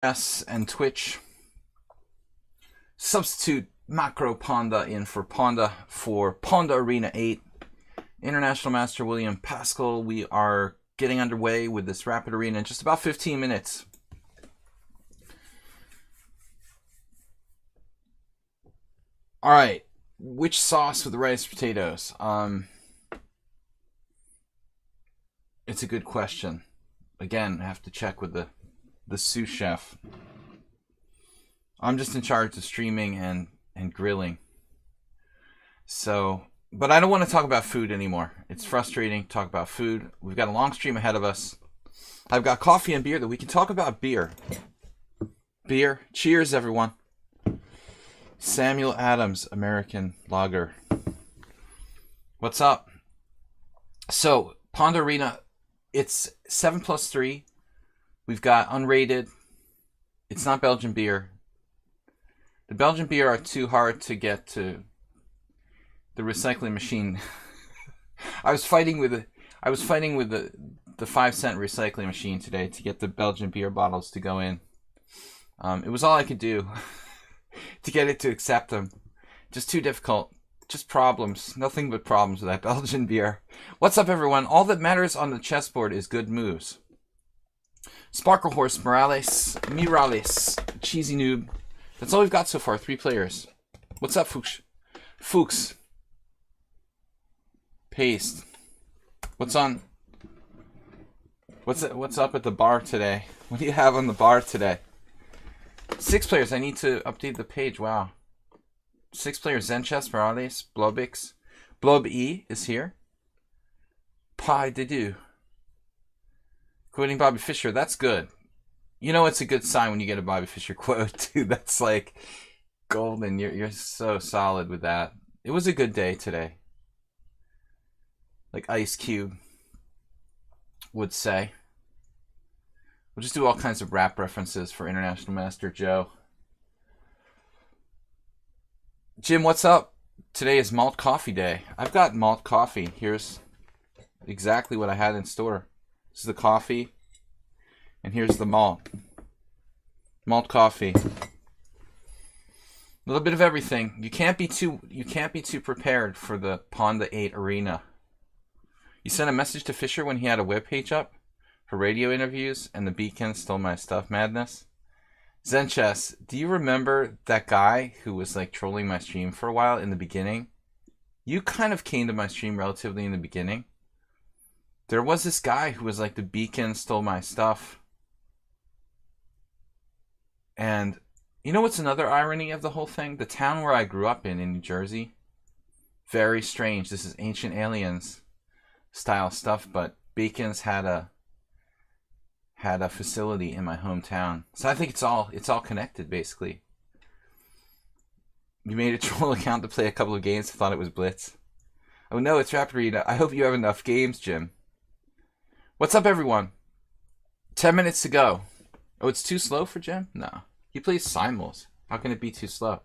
S and Twitch. Substitute Macro Pawnda in for Pawnda Arena 8. International Master William Pascal. We are getting underway with this Rapid Arena in just about 15 minutes. All right, which sauce with the rice potatoes? It's a good question. Again, I have to check with the sous chef. I'm just in charge of streaming and grilling. So, but I don't want to talk about food anymore. It's frustrating to talk about food. We've got a long stream ahead of us. I've got coffee and beer that we can talk about beer. Beer. Cheers, everyone. Samuel Adams, American Lager. What's up? So, Pawnda Arena, it's 7+3. We've got unrated. It's not Belgian beer. The Belgian beer are too hard to get to the recycling machine. I was fighting with the 5-cent recycling machine today to get the Belgian beer bottles to go in. It was all I could do to get it to accept them. Just too difficult. Just problems. Nothing but problems with that Belgian beer. What's up, everyone? All that matters on the chessboard is good moves. Sparkle Horse, Mirales, Cheesy Noob. That's all we've got so far. 3 players. What's up, Fuchs? Fuchs. Paste. What's on? What's up at the bar today? What do you have on the bar today? 6 players. I need to update the page. Wow. 6 players. Zenchess, Morales, Blobix. Blob E is here. Pie de do. Quoting Bobby Fischer. That's good. You know it's a good sign when you get a Bobby Fischer quote, dude. That's like golden. You're so solid with that. It was a good day today. Like Ice Cube would say. We'll just do all kinds of rap references for International Master Joe. Jim, what's up? Today is malt coffee day. I've got malt coffee. Here's exactly what I had in store. This is the coffee. And here's the malt. Malt coffee. A little bit of everything. You can't be too prepared for the Pawnda 8 Arena. You sent a message to Fisher when he had a webpage up for radio interviews and the Beacon stole my stuff madness. Zenchess, do you remember that guy who was like trolling my stream for a while in the beginning? You kind of came to my stream relatively in the beginning. There was this guy who was like the Beacon stole my stuff. And you know what's another irony of the whole thing? The town where I grew up in New Jersey. Very strange. This is Ancient Aliens style stuff, but Beacon's had a facility in my hometown. So I think it's all connected basically. You made a troll account to play a couple of games. I thought it was Blitz. Oh no, it's Rapid Arena. I hope you have enough games, Jim. What's up, everyone? 10 minutes to go. Oh, it's too slow for Jim? No. He plays simuls. How can it be too slow?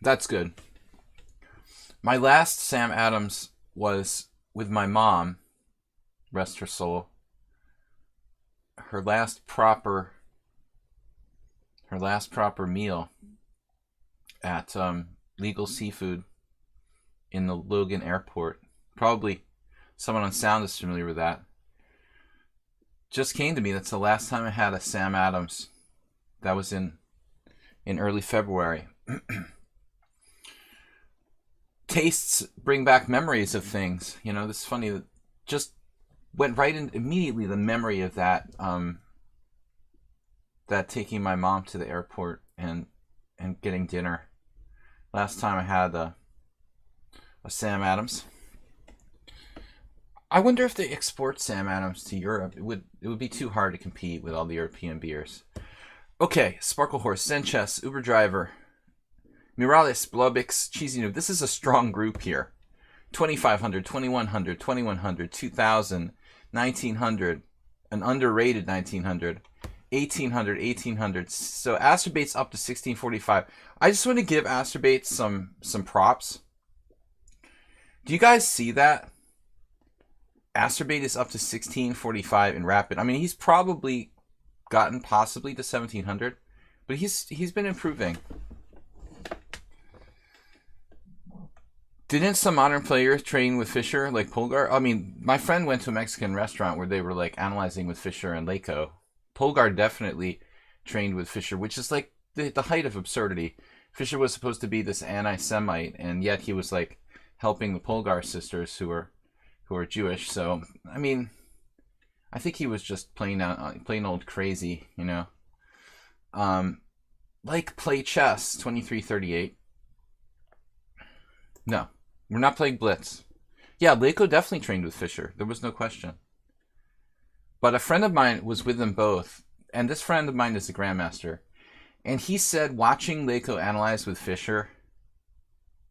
That's good. My last Sam Adams was with my mom. Rest her soul. Her last proper meal at Legal Seafood in the Logan Airport. Probably someone on sound is familiar with that. Just came to me. That's the last time I had a Sam Adams. That was in early February. Tastes bring back memories of things. You know, this is funny. That just went right in immediately the memory of that. That taking my mom to the airport and getting dinner. Last time I had a Sam Adams. I wonder if they export Sam Adams to Europe. It would be too hard to compete with all the European beers. Okay, Sparkle Horse, Zenchess, Uber Driver, Mirales, Blobix, Cheesy Noob. This is a strong group here. 2,500, 2,100, 2,100, 2,000, 1,900, an underrated 1,900, 1,800, 1,800. So Astrobait's up to 1,645. I just want to give Astrobait some props. Do you guys see that? Asterbate is up to 1645 in rapid. I mean, he's probably gotten possibly to 1700, but he's been improving. Didn't some modern players train with Fischer, like Polgar? I mean, my friend went to a Mexican restaurant where they were like analyzing with Fischer and Leiko. Polgar definitely trained with Fischer, which is like the height of absurdity. Fischer was supposed to be this anti-Semite, and yet he was like helping the Polgar sisters who are Jewish. So I mean, I think he was just plain old crazy, you know. Like play chess 2338. No, we're not playing Blitz. Yeah, Leiko definitely trained with Fischer. There was no question. But a friend of mine was with them both, and this friend of mine is a grandmaster, and he said watching Leiko analyze with Fischer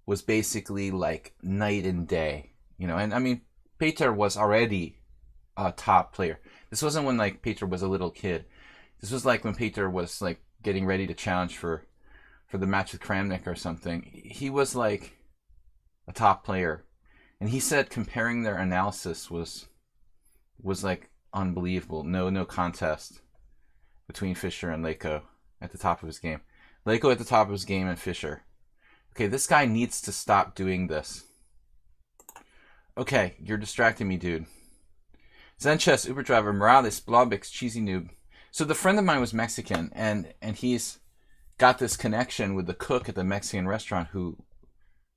was basically like night and day, you know. And I mean, Peter was already a top player. This wasn't when like Peter was a little kid. This was like when Peter was like getting ready to challenge for the match with Kramnik or something. He was like a top player, and he said comparing their analysis was like unbelievable. No contest between Fischer and Leiko at the top of his game. Leiko at the top of his game and Fischer. Okay, this guy needs to stop doing this. Okay, you're distracting me, dude. Zen Chess, Uber Driver, Morales, Blobix, Cheesy Noob. So the friend of mine was Mexican, and he's got this connection with the cook at the Mexican restaurant who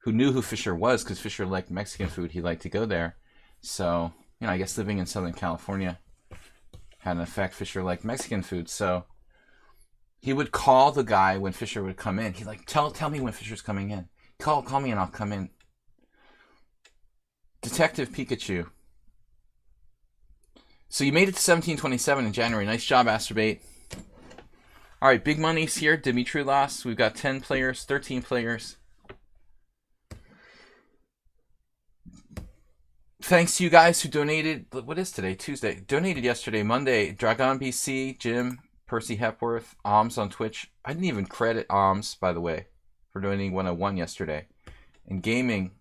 knew who Fischer was, because Fischer liked Mexican food. He liked to go there. So, you know, I guess living in Southern California had an effect. Fischer liked Mexican food. So he would call the guy when Fischer would come in. He'd like, tell me when Fischer's coming in. Call me and I'll come in. Detective Pikachu. So you made it to 1727 in January. Nice job, Asterbate. All right, big money's here. Dimitri lost. We've got 10 players, 13 players. Thanks to you guys who donated. What is today? Tuesday. Donated yesterday, Monday. Dragon BC, Jim, Percy Hepworth, Alms on Twitch. I didn't even credit Alms, by the way, for donating 101 yesterday. And gaming.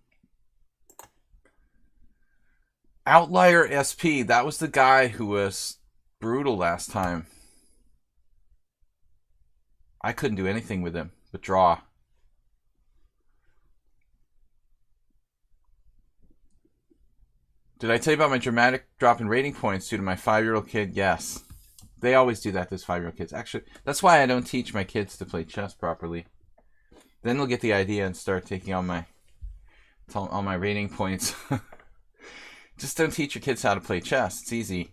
Outlier SP. That was the guy who was brutal last time. I couldn't do anything with him but draw. Did I tell you about my dramatic drop in rating points due to my 5-year-old kid? Yes. They always do that, those 5-year-old kids. Actually, that's why I don't teach my kids to play chess properly. Then they'll get the idea and start taking all my rating points. Just don't teach your kids how to play chess. It's easy.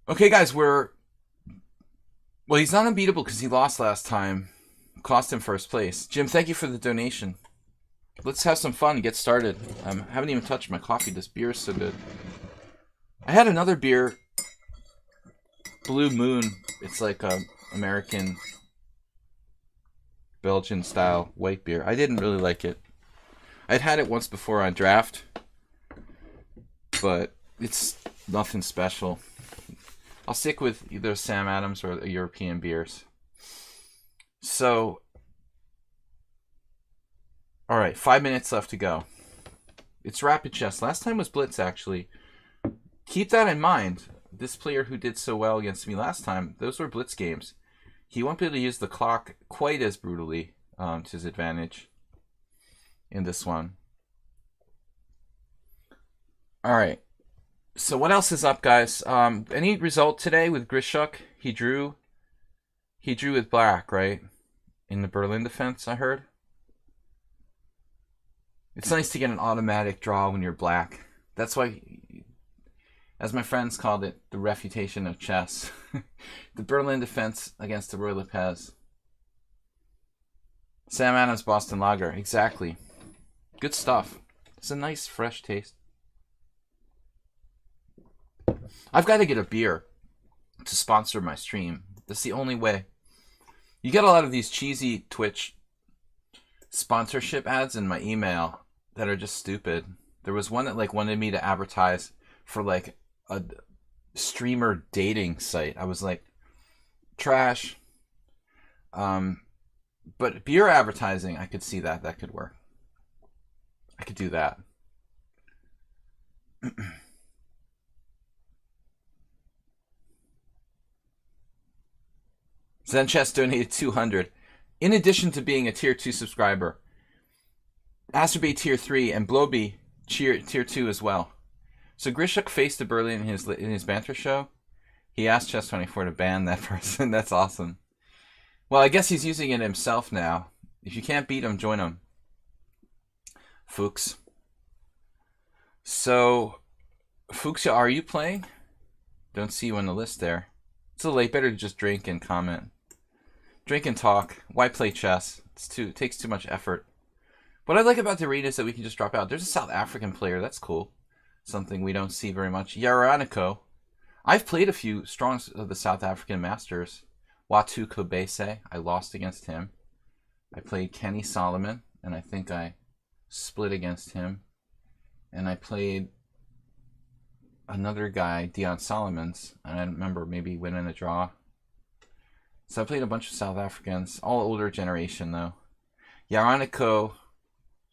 Okay, guys, well, he's not unbeatable because he lost last time. Cost him first place. Jim, thank you for the donation. Let's have some fun and get started. I haven't even touched my coffee. This beer is so good. I had another beer, Blue Moon. It's like a American Belgian style white beer. I didn't really like it. I'd had it once before on draft, but it's nothing special. I'll stick with either Sam Adams or the European beers. So, all right, 5 minutes left to go. It's rapid chess. Last time was Blitz, actually. Keep that in mind. This player who did so well against me last time, those were Blitz games. He won't be able to use the clock quite as brutally to his advantage in this one. All right. So what else is up, guys? Any result today with Grishuk? He drew with black, right? In the Berlin defense, I heard. It's nice to get an automatic draw when you're black. That's why, as my friends called it, the refutation of chess. The Berlin defense against the Roy Lopez. Sam Adams, Boston Lager. Exactly. Good stuff. It's a nice, fresh taste. I've got to get a beer to sponsor my stream. That's the only way. You get a lot of these cheesy Twitch sponsorship ads in my email that are just stupid. There was one that like wanted me to advertise for like a streamer dating site. I was like, trash. But beer advertising, I could see that could work. I could do that. Zen Chess donated 200. In addition to being a tier 2 subscriber, Asterbay tier 3 and Bloby tier 2 as well. So Grishuk faced the Berlin in his banter show. He asked Chess24 to ban that person. That's awesome. Well, I guess he's using it himself now. If you can't beat him, join him. Fuchs. So, Fuchsia, are you playing? Don't see you on the list there. It's a little late. Better to just drink and comment. Drink and talk. Why play chess? It takes too much effort. What I like about the arena is that we can just drop out. There's a South African player. That's cool. Something we don't see very much. Yaraniko. I've played a few strong of the South African masters. Watu Kobese. I lost against him. I played Kenny Solomon, and I think I split against him. And I played another guy, Dion Solomons, and I remember maybe winning a draw. So I played a bunch of South Africans, all older generation though. Yaraniko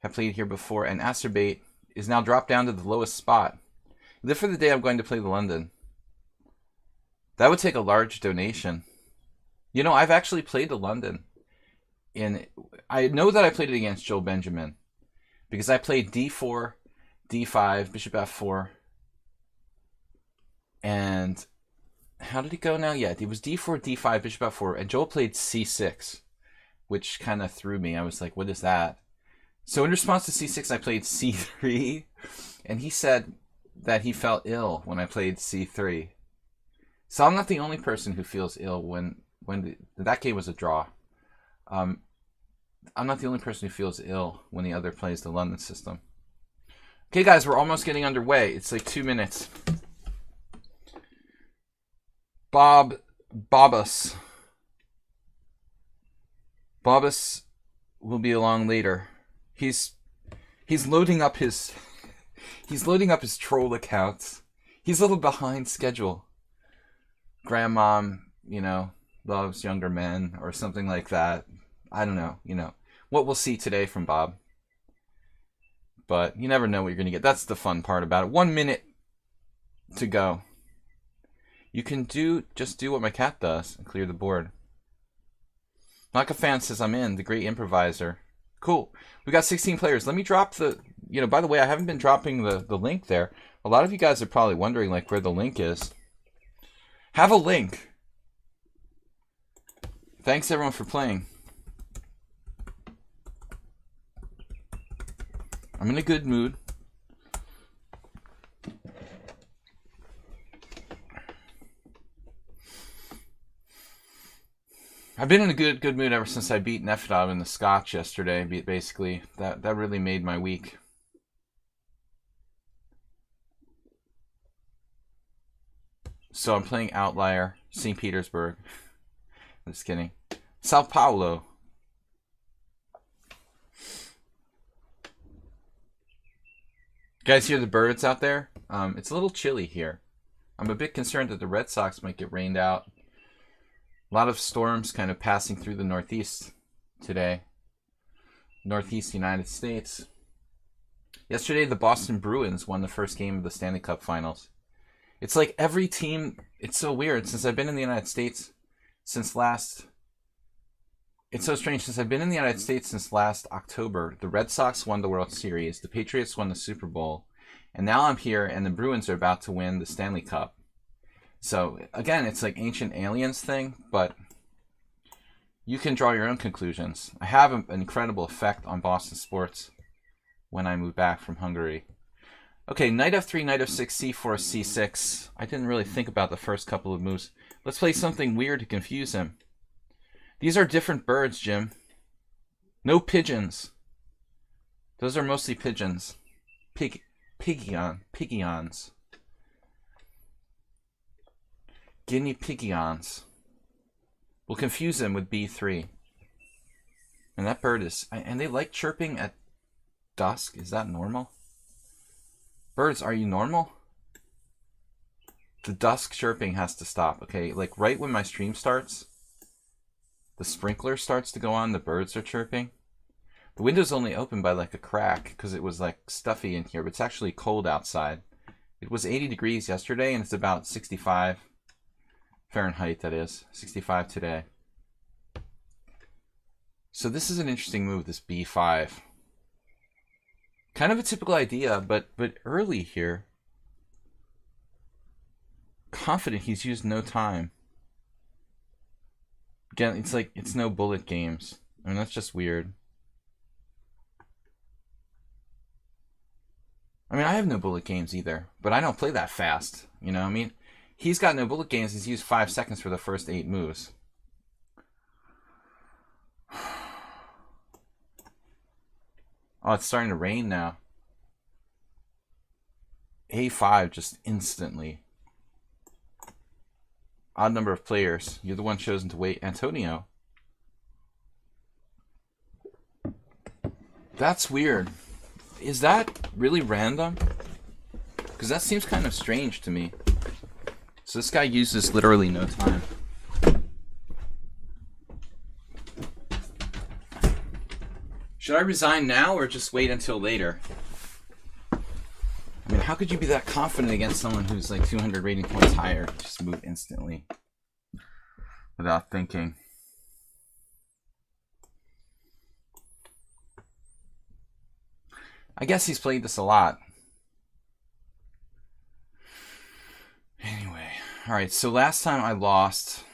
have played here before, and Acerbate is now dropped down to the lowest spot. Live for the day I'm going to play the London. That would take a large donation. You know, I've actually played the London. I know that I played it against Joel Benjamin, because I played d4, d5, bishop f4, and how did it go now? Yeah, it was d4, d5, bishop f4, and Joel played c6, which kind of threw me. I was like, what is that? So in response to c6, I played c3, and he said that he felt ill when I played c3. So I'm not the only person who feels ill when that game was a draw. I'm not the only person who feels ill when the other plays the London system. Okay, guys, we're almost getting underway. It's like 2 minutes. Bobus will be along later. He's loading up his troll accounts. He's a little behind schedule. Grandmom, you know, loves younger men or something like that. I don't know, you know. What we'll see today from Bob. But you never know what you're going to get. That's the fun part about it. 1 minute to go. You can just do what my cat does and clear the board. Naka fan says I'm in, the great improviser. Cool. We got 16 players. Let me drop the, you know, by the way, I haven't been dropping the link there. A lot of you guys are probably wondering like where the link is. Have a link. Thanks everyone for playing. I'm in a good mood. I've been in a good mood ever since I beat Nefedov in the Scotch yesterday. Basically, that really made my week. So I'm playing Outlier, St. Petersburg. I'm just kidding. Sao Paulo. Guys hear the birds out there? It's a little chilly here. I'm a bit concerned that the Red Sox might get rained out. A lot of storms kind of passing through the Northeast today. Northeast United States. Yesterday, the Boston Bruins won the first game of the Stanley Cup Finals. It's like every team, it's so weird. Since I've been in the United States since last... It's so strange. Since I've been in the United States since last October, the Red Sox won the World Series, the Patriots won the Super Bowl, and now I'm here and the Bruins are about to win the Stanley Cup. So, again, it's like Ancient Aliens thing, but you can draw your own conclusions. I have an incredible effect on Boston sports when I move back from Hungary. Okay, knight f3, knight f6, c4, c6. I didn't really think about the first couple of moves. Let's play something weird to confuse him. These are different birds, Jim. No pigeons. Those are mostly pigeons. Pigeons. Guinea pigeons. We'll confuse them with b3. And that bird is... And they like chirping at dusk. Is that normal? Birds, are you normal? The dusk chirping has to stop, okay? Like right when my stream starts, the sprinkler starts to go on, the birds are chirping. The window's only open by like a crack because it was like stuffy in here, but it's actually cold outside. It was 80 degrees yesterday, and it's about 65 Fahrenheit, that is. 65 today. So this is an interesting move, this b5. Kind of a typical idea, but early here. Confident he's used no time. Again, it's like, it's no bullet games. I mean, that's just weird. I mean, I have no bullet games either, but I don't play that fast. You know, I mean, he's got no bullet games. He's used 5 seconds for the first 8 moves. Oh, it's starting to rain now. A5 just instantly. Odd number of players. You're the one chosen to wait. Antonio. That's weird. Is that really random? Because that seems kind of strange to me. So this guy uses literally no time. Should I resign now or just wait until later? I mean, how could you be that confident against someone who's like 200 rating points higher? Just move instantly without thinking. I guess he's played this a lot. Anyway, alright, so last time I lost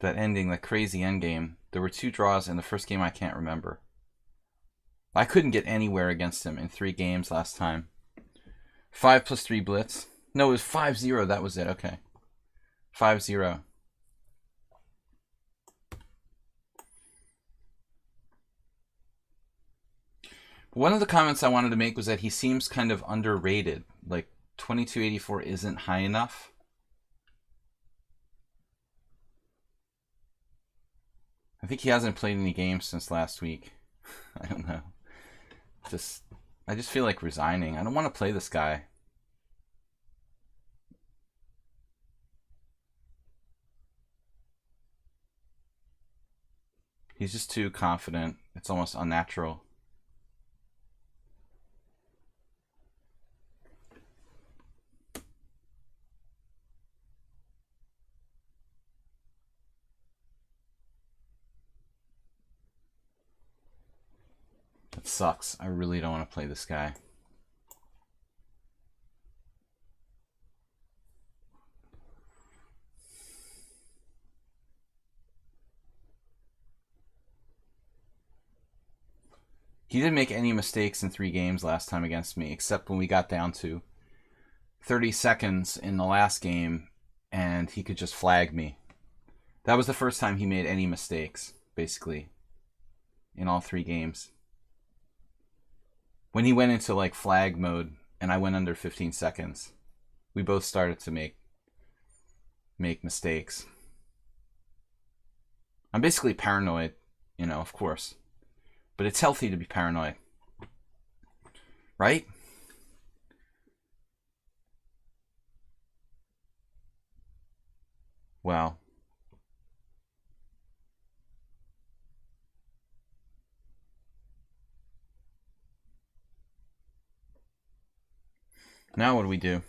that ending, that crazy endgame, there were 2 draws in the first game I can't remember. I couldn't get anywhere against him in 3 games last time. 5 plus 3 blitz. No, it was 5-0. That was it. Okay. 5-0. One of the comments I wanted to make was that he seems kind of underrated. Like, 2284 isn't high enough. I think he hasn't played any games since last week. I don't know. I just feel like resigning. I don't want to play this guy. He's just too confident. It's almost unnatural. That sucks. I really don't want to play this guy. He didn't make any mistakes in 3 games last time against me, except when we got down to 30 seconds in the last game, and he could just flag me. That was the first time he made any mistakes, basically, in all 3 games. When he went into like flag mode, and I went under 15 seconds, we both started to make mistakes. I'm basically paranoid, you know, of course. But it's healthy to be paranoid. Right? Well. Now what do we do?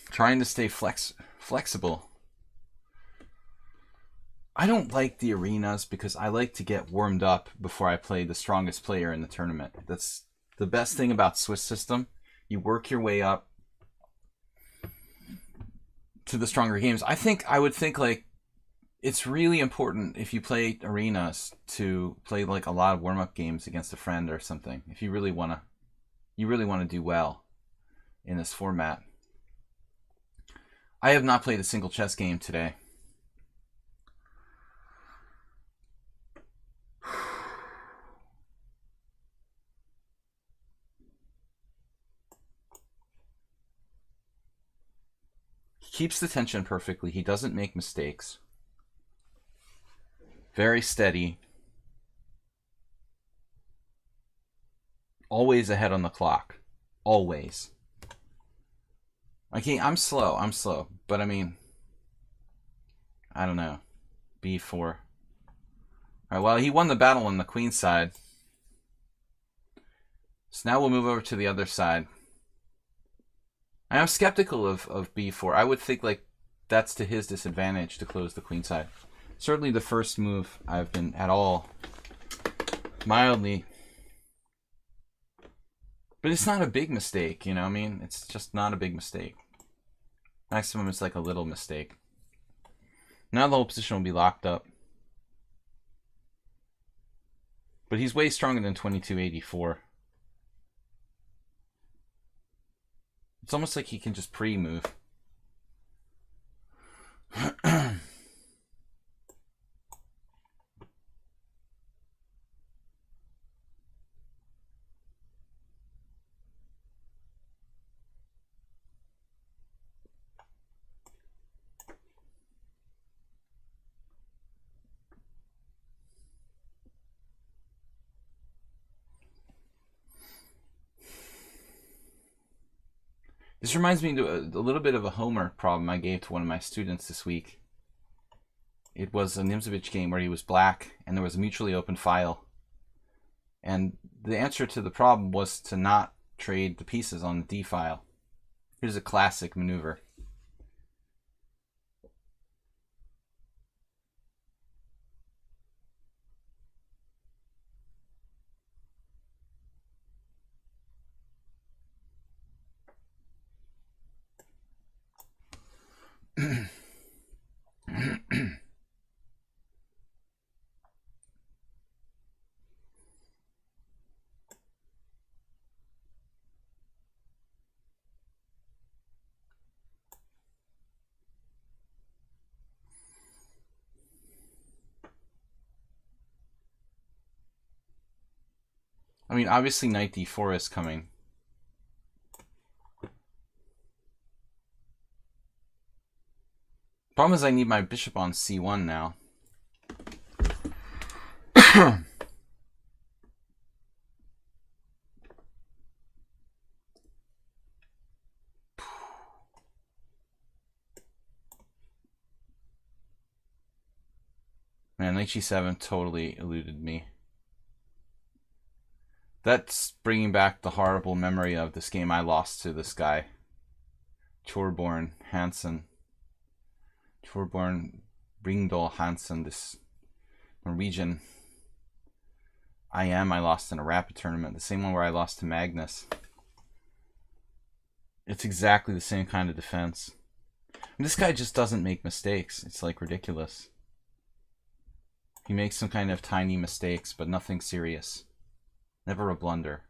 Trying to stay flexible. I don't like the arenas because I like to get warmed up before I play the strongest player in the tournament. That's the best thing about Swiss system. You work your way up to the stronger games. I would think like it's really important if you play arenas to play like a lot of warm-up games against a friend or something. If you really want to do well in this format. I have not played a single chess game today. He keeps the tension perfectly. He doesn't make mistakes. Very steady. Always ahead on the clock. Always. Okay, I'm slow. But I mean, I don't know. B4. Alright, well, he won the battle on the queen side. So now we'll move over to the other side. I am skeptical of b4. I would think like that's to his disadvantage to close the queen side. Certainly the first move I've been at all mildly. But it's not a big mistake, you know what I mean? It's just not a big mistake. Maximum is like a little mistake. Now the whole position will be locked up. But he's way stronger than 2284. It's almost like he can just pre-move. This reminds me of a little bit of a homework problem I gave to one of my students this week. It was a Nimzovich game where he was black and there was a mutually open file. And the answer to the problem was to not trade the pieces on the D file. Here's a classic maneuver. I mean, obviously knight d4 is coming. Problem is I need my bishop on c1 now. Man, knight g7 totally eluded me. That's bringing back the horrible memory of this game I lost to this guy. Torbjørn Hansen. Torbjørn Ringdal Hansen, this Norwegian. I lost in a rapid tournament. The same one where I lost to Magnus. It's exactly the same kind of defense. And this guy just doesn't make mistakes. It's like ridiculous. He makes some kind of tiny mistakes, but nothing serious. Never a blunder.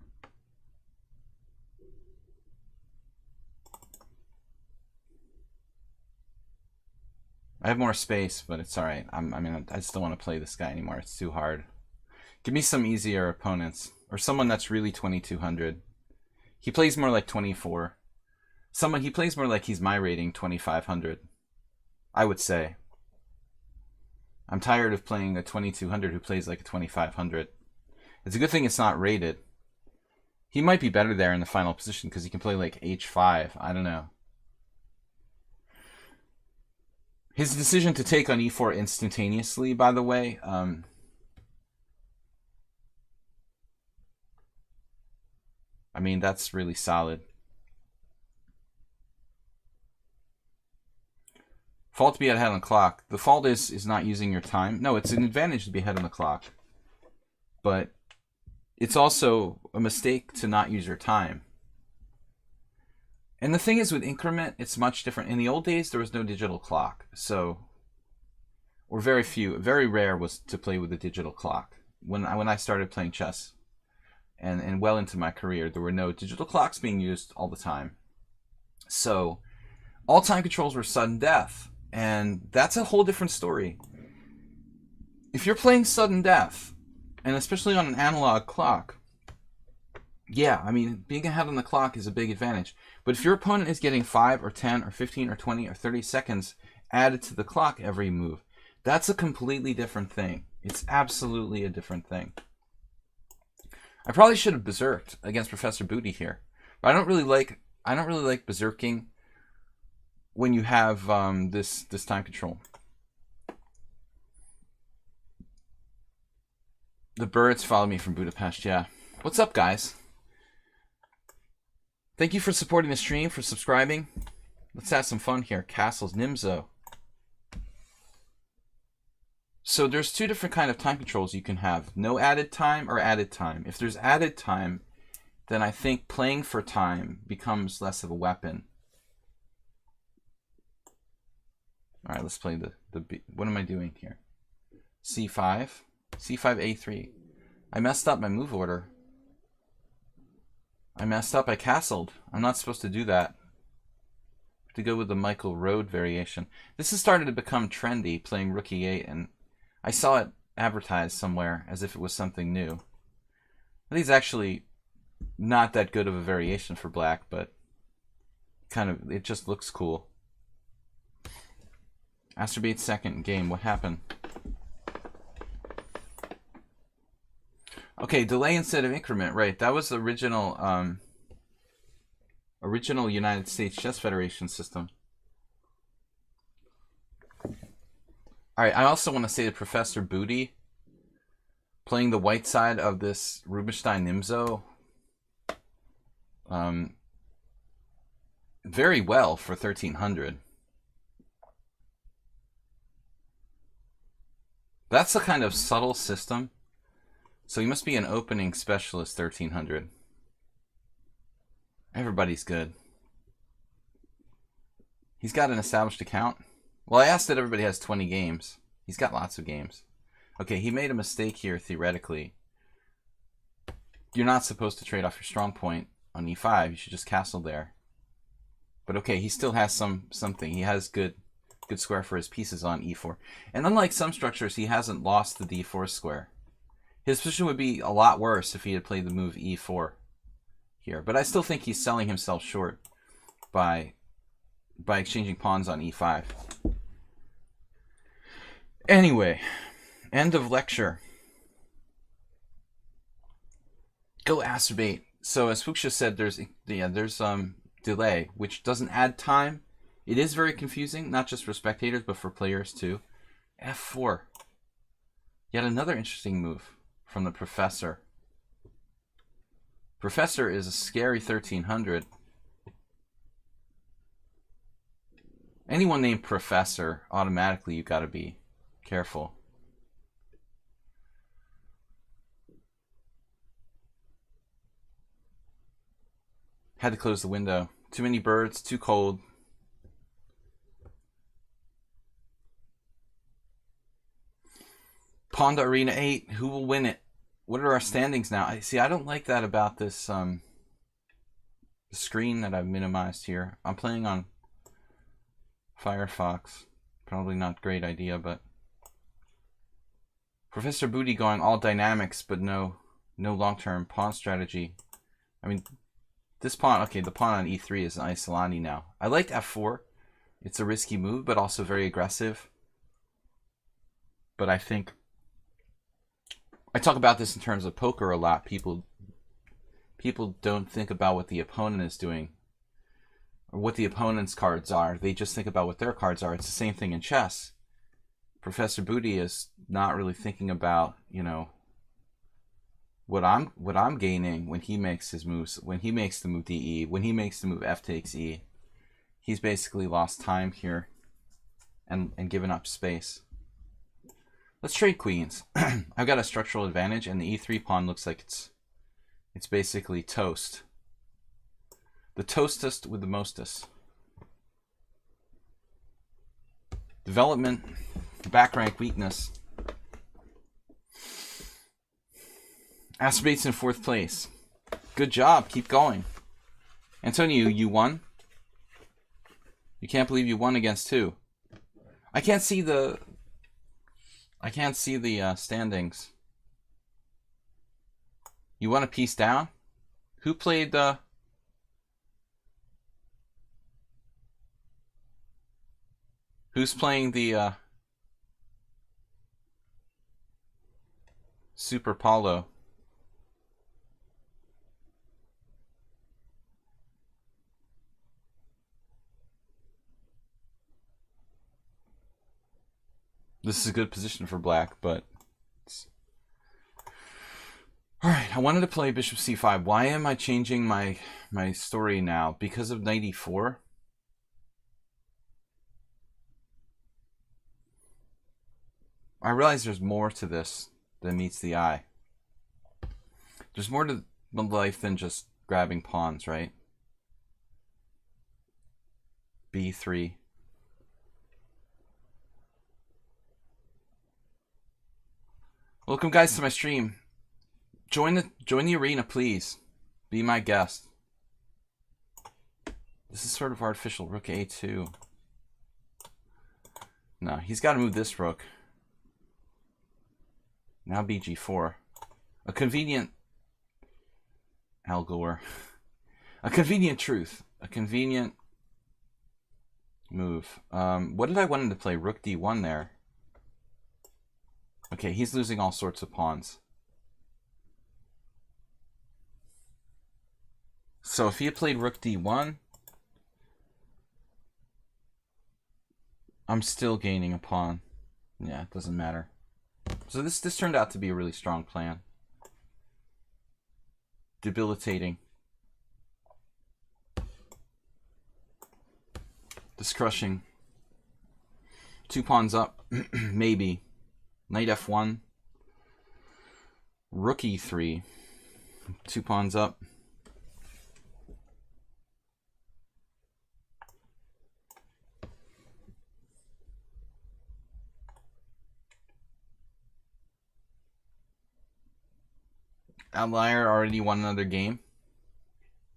I have more space, but it's alright. I mean, I just don't want to play this guy anymore. It's too hard. Give me some easier opponents. Or someone that's really 2200. He plays more like 24. He plays more like he's my rating, 2500. I would say. I'm tired of playing a 2200 who plays like a 2500. It's a good thing it's not rated. He might be better there in the final position because he can play like h5. I don't know. His decision to take on e4 instantaneously, by the way, I mean, that's really solid. Fault to be ahead on the clock. The fault is not using your time. No, it's an advantage to be ahead on the clock. But it's also a mistake to not use your time. And the thing is with increment, it's much different. In the old days, there was no digital clock. So, or very rare was to play with a digital clock. When I started playing chess and well into my career, there were no digital clocks being used all the time. So, all time controls were sudden death. And that's a whole different story. If you're playing sudden death, and especially on an analog clock, yeah, I mean, being ahead on the clock is a big advantage. But if your opponent is getting 5 or 10 or 15 or 20 or 30 seconds added to the clock every move, that's a completely different thing. It's absolutely a different thing. I probably should have berserked against Professor Booty here. But I don't really like berserking when you have this time control. The birds follow me from Budapest, yeah. What's up, guys? Thank you for supporting the stream, for subscribing. Let's have some fun here. Castles, Nimzo. So there's two different kind of time controls you can have. No added time or added time. If there's added time, then I think playing for time becomes less of a weapon. All right, let's play the B. What am I doing here? C5. C5, A3. I messed up my move order. I messed up. I castled. I'm not supposed to do that. To go with the Michael Road variation. This has started to become trendy, playing Rook E8, and I saw it advertised somewhere as if it was something new. I think it's actually not that good of a variation for black, but kind of, it just looks cool. Asturbate's second game. What happened? Okay, delay instead of increment. Right, that was the original original United States Chess Federation system. All right, I also want to say to Professor Booty, playing the white side of this Rubinstein Nimzo, very well for 1300. That's a kind of subtle system. So he must be an opening specialist 1300. Everybody's good. He's got an established account. Well, I asked that everybody has 20 games. He's got lots of games. Okay, he made a mistake here theoretically. You're not supposed to trade off your strong point on e5. You should just castle there. But okay, he still has something. He has good square for his pieces on e4. And unlike some structures, he hasn't lost the d4 square. His position would be a lot worse if he had played the move e4 here. But I still think he's selling himself short by exchanging pawns on e5. Anyway, end of lecture. Go Asturbate. So as Fuchsia said, there's delay, which doesn't add time. It is very confusing, not just for spectators, but for players too. f4. Yet another interesting move from the Professor. Professor is a scary 1300. Anyone named Professor, automatically you gotta be careful. Had to close the window. Too many birds, too cold. Pawnda Arena 8, who will win it? What are our standings now? I don't like that about this the screen that I've minimized here. I'm playing on Firefox. Probably not a great idea, but Professor Booty going all dynamics, but no long-term pawn strategy. I mean, this pawn, okay, the pawn on e3 is an Isolani now. I like f4. It's a risky move, but also very aggressive. But I think I talk about this in terms of poker a lot. People don't think about what the opponent is doing or what the opponent's cards are. They just think about what their cards are. It's the same thing in chess. Professor Booty is not really thinking about, you know, what I'm gaining when he makes his moves, when he makes the move DE, when he makes the move F takes E. He's basically lost time here and given up space. Let's trade queens. I've got a structural advantage, and the e3 pawn looks like it's basically toast. The toastest with the mostest. Development, back rank weakness. Asturbate's in 4th place. Good job. Keep going. Antonio, you won? You can't believe you won against who? I can't see the standings. You want a piece down? Who played who's playing the Super Paulo? This is a good position for black, but All right, I wanted to play bishop c5. Why am I changing my story now? Because of knight e4? I realize there's more to this than meets the eye. There's more to life than just grabbing pawns, right? b3. Welcome, guys, to my stream. Join the arena, please. Be my guest. This is sort of artificial. Rook a2. No, he's got to move this rook. Now bg4. A convenient Al Gore. A convenient truth. A convenient move. What did I want him to play? Rook d1 there. Okay, he's losing all sorts of pawns. So if he had played rook d1, I'm still gaining a pawn. Yeah, it doesn't matter. So this turned out to be a really strong plan. Debilitating. This crushing. 2 pawns up, maybe. Knight f1. Rook e3. 2 pawns up. Outlier already won another game.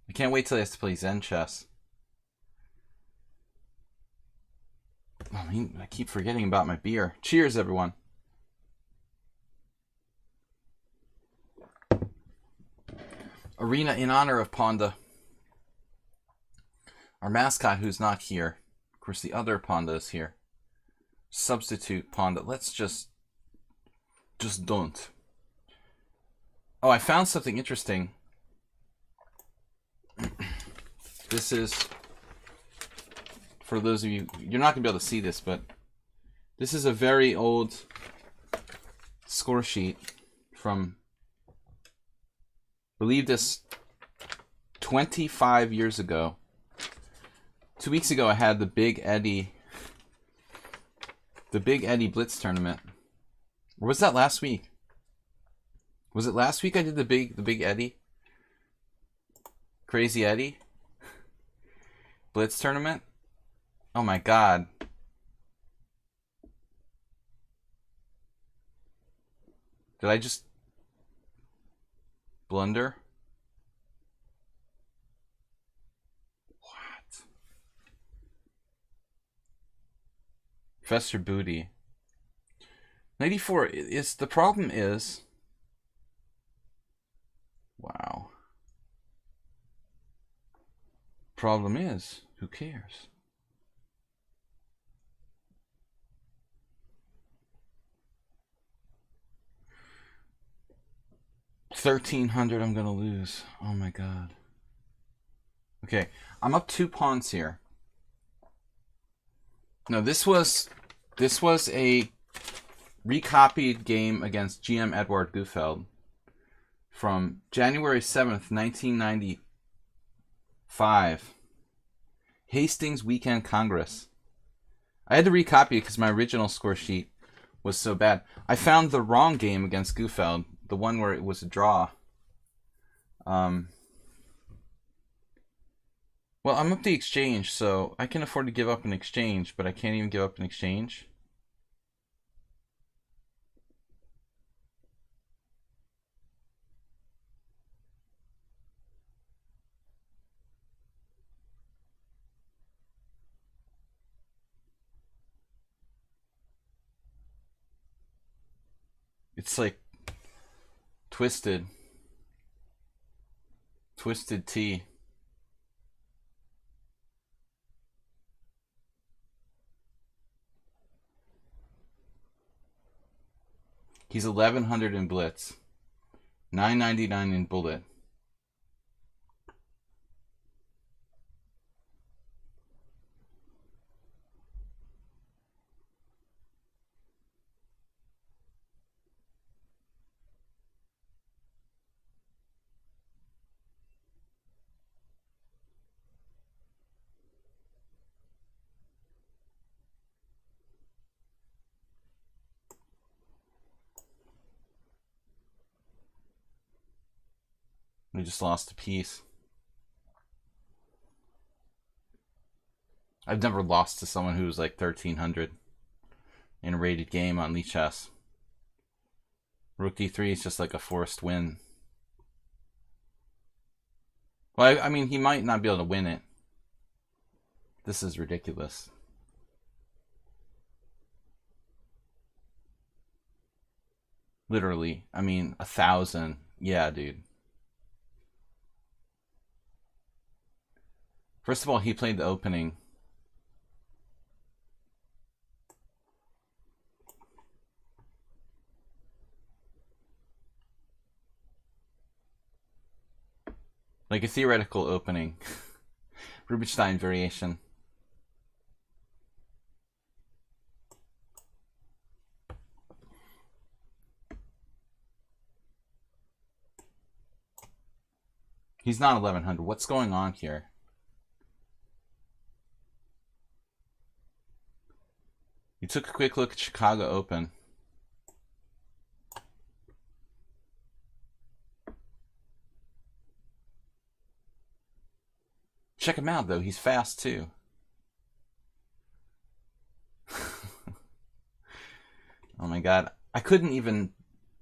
I can't wait till he has to play Zen chess. Oh, I keep forgetting about my beer. Cheers, everyone. Arena in honor of Pawnda. Our mascot who's not here. Of course, the other Pawnda is here. Substitute Pawnda. Let's just don't. Oh, I found something interesting. This is, for those of you, you're not going to be able to see this, but this is a very old score sheet from, I believe this, 25 years ago. 2 weeks ago, I had the Big Eddie Blitz tournament. Or was that last week? Was it last week I did the Big Eddie? Crazy Eddie? Blitz tournament? Oh my god. Did I just blunder? What? Professor Booty. 94 is the problem is. Wow. Problem is, who cares? $1,300 I'm gonna lose. Oh my god. Okay, I'm up 2 pawns here. No, this was a recopied game against GM Edward Gufeld from January 7th, 1995. Hastings Weekend Congress. I had to recopy it because my original score sheet was so bad. I found the wrong game against Gufeld, the one where it was a draw. Well, I'm up the exchange, so I can afford to give up an exchange, but I can't even give up an exchange. It's like twisted tea. He's 1100 in blitz, 999 in bullet. We just lost a piece. I've never lost to someone who was like 1300 in a rated game on lichess. Rook d3 is just like a forced win. Well, I mean, he might not be able to win it. This is ridiculous. Literally, I mean, 1,000. Yeah, dude. First of all, he played the opening. Like a theoretical opening. Rubinstein variation. He's not 1100. What's going on here? You took a quick look at Chicago Open. Check him out, though. He's fast, too. Oh, my God. I couldn't even...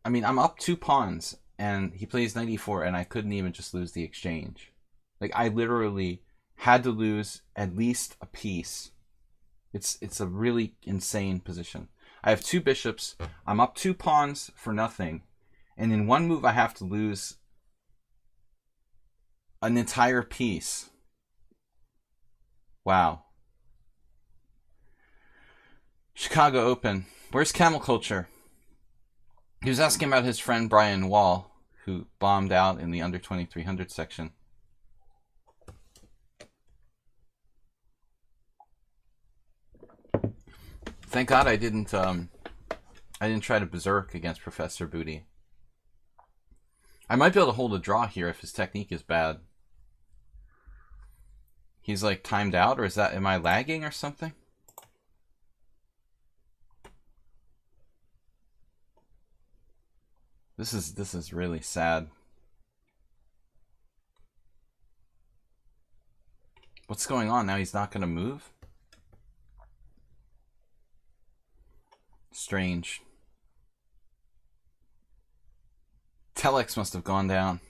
I mean, I'm up 2 pawns, and he plays 94, and I couldn't even just lose the exchange. Like, I literally had to lose at least a piece. It's a really insane position. I have 2 bishops. I'm up 2 pawns for nothing. And in one move, I have to lose an entire piece. Wow. Chicago Open. Where's Camel Culture? He was asking about his friend Brian Wall, who bombed out in the under 2300 section. Thank God I didn't try to berserk against Professor Booty. I might be able to hold a draw here if his technique is bad. He's like timed out, or is that, am I lagging or something? This is really sad. What's going on now? He's not going to move? Strange. Telex must have gone down.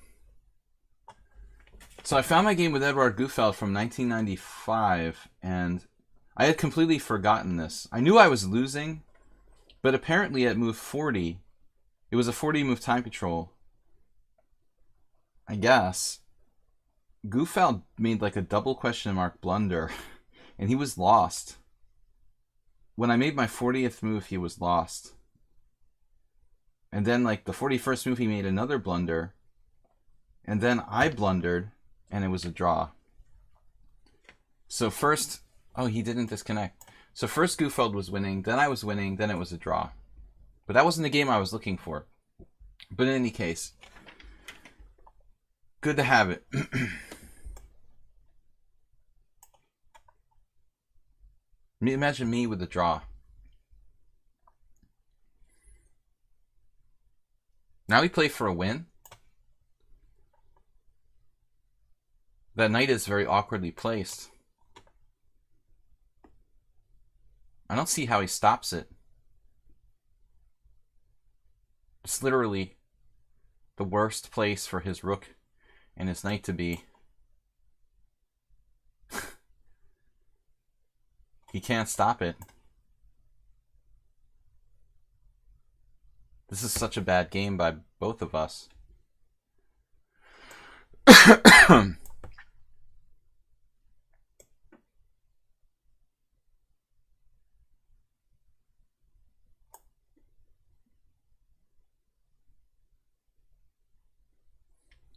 So I found my game with Edward Gufeld from 1995, and I had completely forgotten this. I knew I was losing, but apparently at move 40, it was a 40 move time control. I guess. Gufeld made like a double question mark blunder, and he was lost. When I made my 40th move, he was lost. And then like the 41st move, he made another blunder. And then I blundered, and it was a draw. So first, oh, he didn't disconnect. So first Gufeld was winning, then I was winning, then it was a draw. But that wasn't the game I was looking for. But in any case, good to have it. Imagine me with a draw. Now we play for a win. That knight is very awkwardly placed. I don't see how he stops it. It's literally the worst place for his rook and his knight to be. He can't stop it. This is such a bad game by both of us.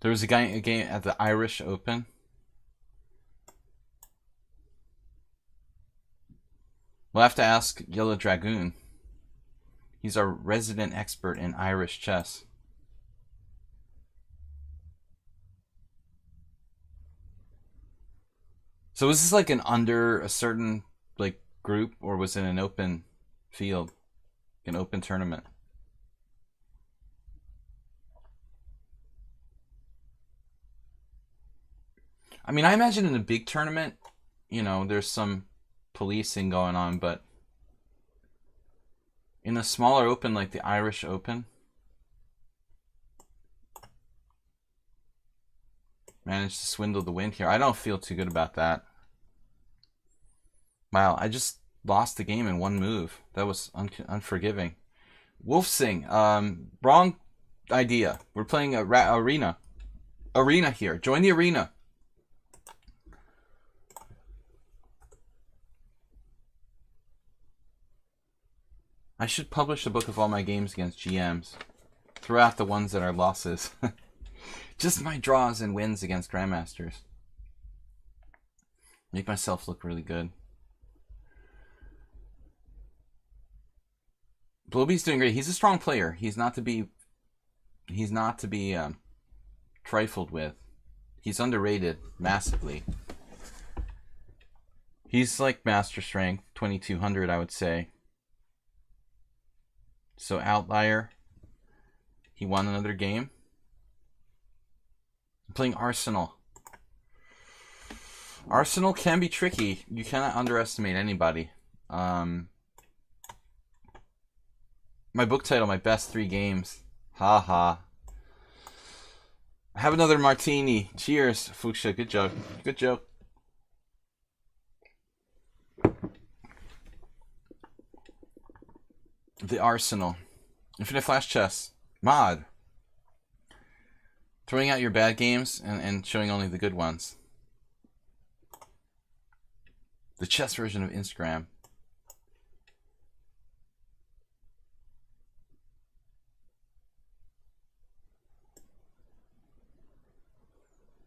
There was a game at the Irish Open. We'll have to ask Yellow Dragoon. He's our resident expert in Irish chess. So was this like an under a certain like group, or was it an open field, an open tournament? I mean, I imagine in a big tournament, you know, there's some policing going on, but in a smaller open like the Irish Open, managed to swindle the win here. I don't feel too good about that. Wow, I just lost the game in one move. That was unforgiving. Wolfsing, wrong idea. We're playing a arena. Arena here. Join the arena. I should publish a book of all my games against GMs. Throughout the ones that are losses. Just my draws and wins against Grandmasters. Make myself look really good. Bloby's doing great. He's a strong player. He's not to be trifled with. He's underrated massively. He's like master strength, 2200, I would say. So outlier. He won another game. I'm playing Arsenal. Arsenal can be tricky. You cannot underestimate anybody. My book title, My Best 3 Games. Ha ha. Have another martini. Cheers, Fuchsia. Good joke. Good joke. The Arsenal. Infinite Flash Chess. Mod. Throwing out your bad games and showing only the good ones. The chess version of Instagram.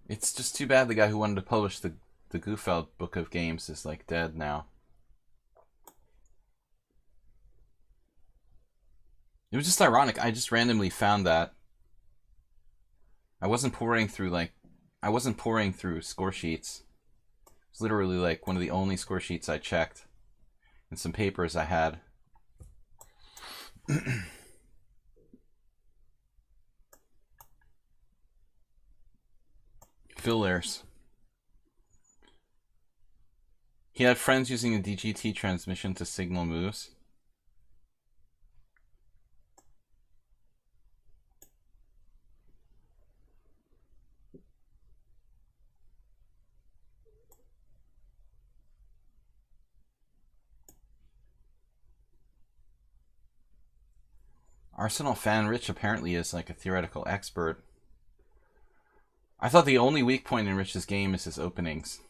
It's just too bad the guy who wanted to publish the Goofeld book of games is like dead now. It was just ironic. I just randomly found that. I wasn't pouring through score sheets. It's literally like one of the only score sheets I checked and some papers I had. Fillers. He had friends using a DGT transmission to signal moves. Arsenal fan Rich apparently is like a theoretical expert. I thought the only weak point in Rich's game is his openings.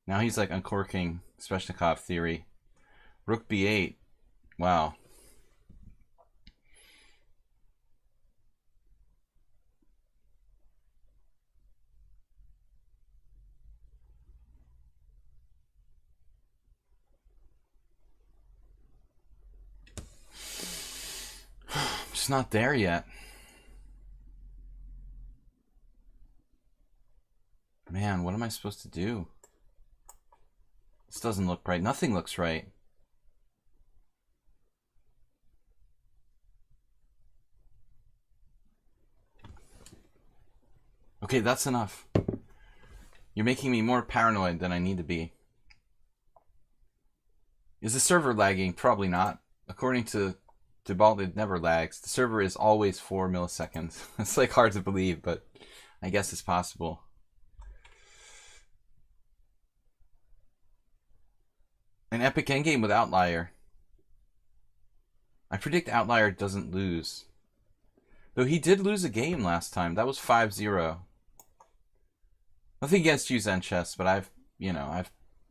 Now he's like uncorking Sveshnikov theory. Rook b8. Wow. I'm just not there yet. Man, what am I supposed to do? This doesn't look right. Nothing looks right. Okay, that's enough. You're making me more paranoid than I need to be. Is the server lagging? Probably not. According to Debalt, it never lags. The server is always 4 milliseconds. It's like hard to believe, but I guess it's possible. An epic endgame with Outlier. I predict Outlier doesn't lose. Though he did lose a game last time. That was 5-0. Nothing against you, Zen Chess, but I've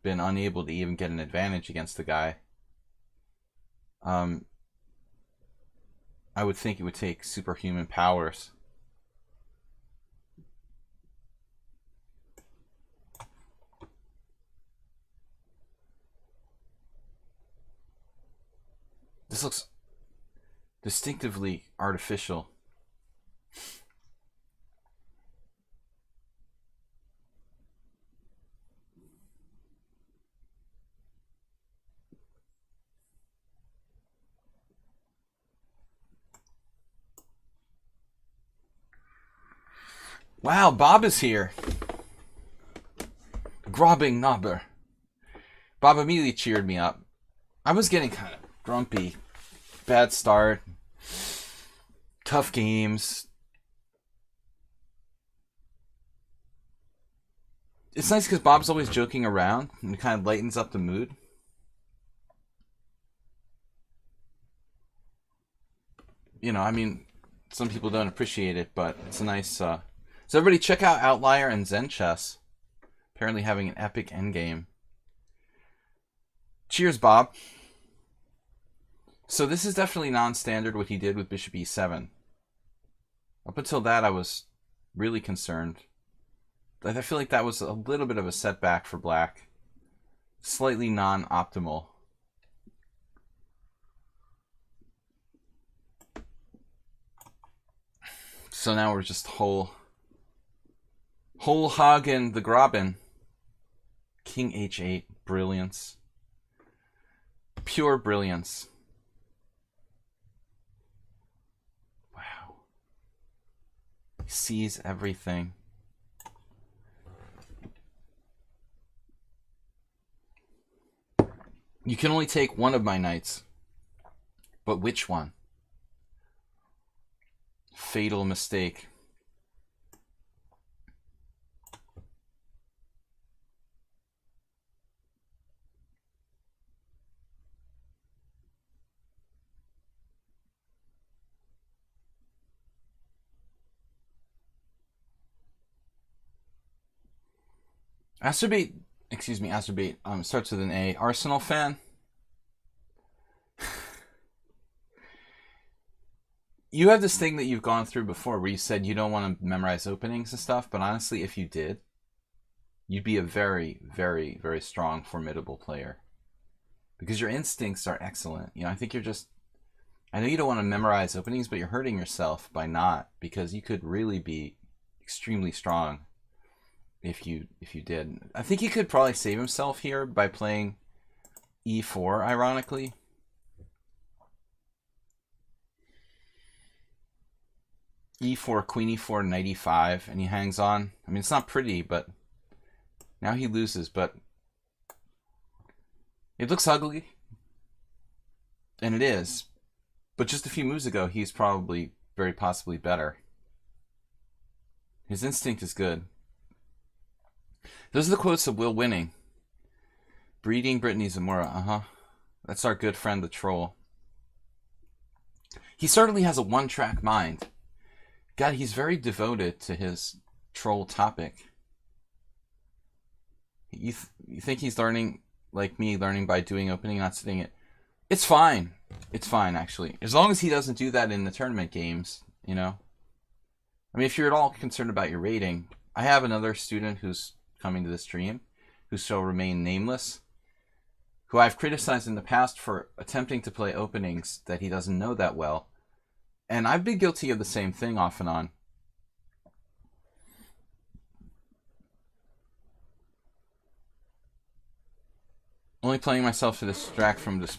been unable to even get an advantage against the guy. I would think it would take superhuman powers. This looks distinctively artificial. Wow, Bob is here. Grobbing Knobber. Bob immediately cheered me up. I was getting kind of grumpy. Bad start. Tough games. It's nice because Bob's always joking around and it kind of lightens up the mood. You know, I mean, some people don't appreciate it, but it's a nice... So everybody check out Outlier and Zen Chess. Apparently having an epic endgame. Cheers, Bob. So this is definitely non-standard what he did with Bishop E7. Up until that, I was really concerned. I feel like that was a little bit of a setback for Black. Slightly non-optimal. So now we're just whole Hagen the Graben. King H8, brilliance. Pure brilliance. Wow. He sees everything. You can only take one of my knights. But which one? Fatal mistake. Asterbait, excuse me, Asterbait, starts with an A. Arsenal fan? You have this thing that you've gone through before where you said you don't want to memorize openings and stuff, but honestly, if you did, you'd be a very, very, very strong, formidable player. Because your instincts are excellent. You know, I think you're just... I know you don't want to memorize openings, but you're hurting yourself by not, because you could really be extremely strong if you did. I think he could probably save himself here by playing E4, ironically. E4, Queen E4, Knight E5, and he hangs on. I mean, it's not pretty, but now he loses, but it looks ugly. And it is. But just a few moves ago, he's probably very possibly better. His instinct is good. Those are the quotes of Will Winning. Breeding Brittany Zamora. That's our good friend, the troll. He certainly has a one-track mind. God, he's very devoted to his troll topic. You think he's learning like me, learning by doing opening, not sitting it? It's fine. It's fine, actually. As long as he doesn't do that in the tournament games, you know? I mean, if you're at all concerned about your rating, I have another student who's coming to the stream, who shall remain nameless, who I've criticized in the past for attempting to play openings that he doesn't know that well. And I've been guilty of the same thing off and on. Only playing myself to distract from this.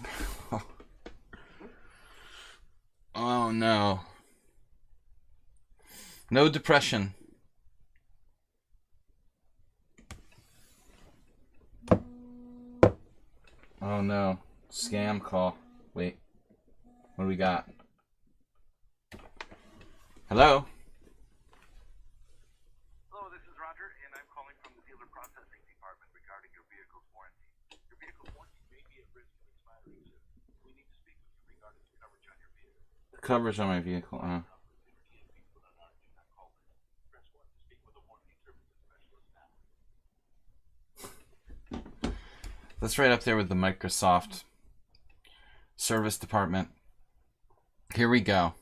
Oh no. No depression. Oh no. Scam call. Wait. What do we got? Hello? Hello, this is Roger, and I'm calling from the dealer processing department regarding your vehicle's warranty. Your vehicle's warranty may be at risk of expiring soon. We need to speak with you regarding the coverage on your vehicle. The coverage on my vehicle, That's right up there with the Microsoft service department. Here we go.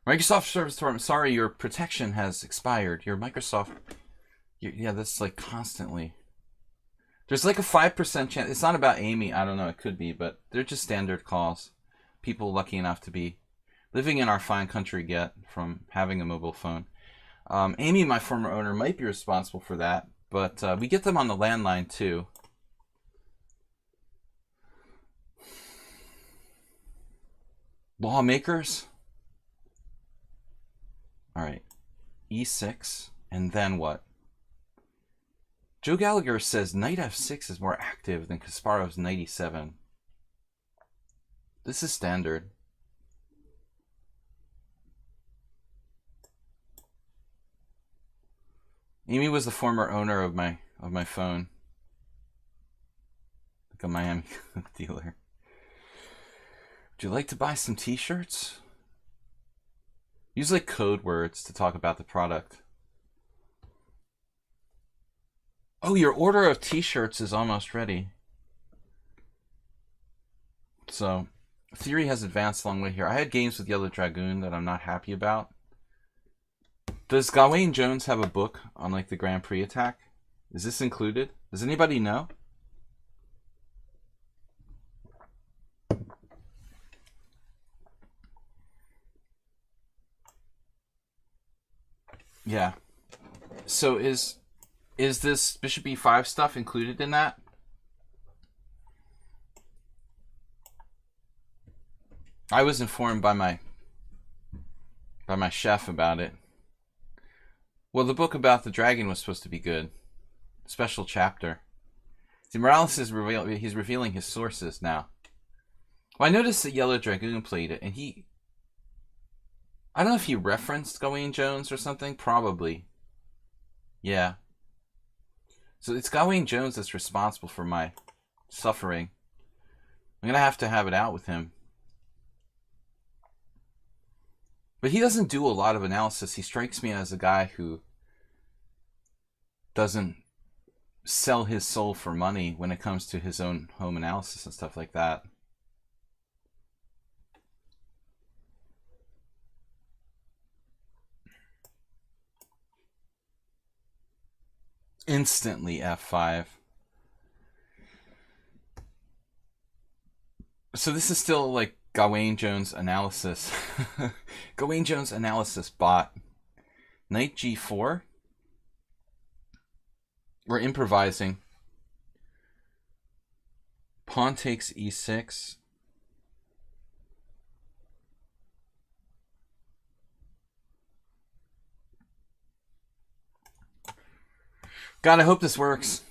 Microsoft service department, sorry, your protection has expired. Your Microsoft, yeah, that's like constantly. There's like a 5% chance. It's not about Amy. I don't know. It could be, but they're just standard calls. People lucky enough to be living in our fine country get from having a mobile phone. Amy, my former owner, might be responsible for that, but we get them on the landline too. Lawmakers? All right. E6, and then what? Joe Gallagher says knight f6 is more active than Kasparov's knight e7. This is standard. Amy was the former owner of my phone. Like a Miami dealer. Would you like to buy some t-shirts? Use like code words to talk about the product. Oh, your order of t-shirts is almost ready. So, theory has advanced a long way here. I had games with Yellow Dragoon that I'm not happy about. Does Gawain Jones have a book on like the Grand Prix attack? Is this included? Does anybody know? Yeah. So is this Bishop E5 stuff included in that? I was informed by my chef about it. Well, the book about the dragon was supposed to be good. Special chapter. See, Morales is he's revealing his sources now. Well, I noticed that Yellow Dragoon played it, and I don't know if he referenced Gawain Jones or something. Probably. Yeah. So it's Gawain Jones that's responsible for my suffering. I'm going to have it out with him. But he doesn't do a lot of analysis. He strikes me as a guy who doesn't sell his soul for money when it comes to his own home analysis and stuff like that. Instantly F5. So this is still like Gawain Jones analysis. Gawain Jones analysis bot. Knight G4. We're improvising. Pawn takes E6. God, I hope this works.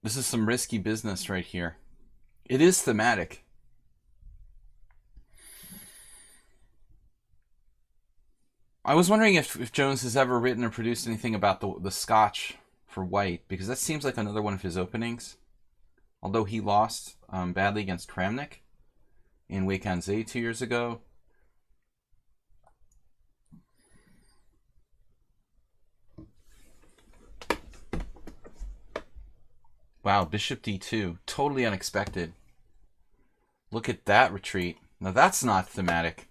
This is some risky business right here. It is thematic. I was wondering if Jones has ever written or produced anything about the Scotch for white, because that seems like another one of his openings. Although he lost badly against Kramnik in Weikanze 2 years ago. Wow, Bishop D2. Totally unexpected. Look at that retreat. Now that's not thematic.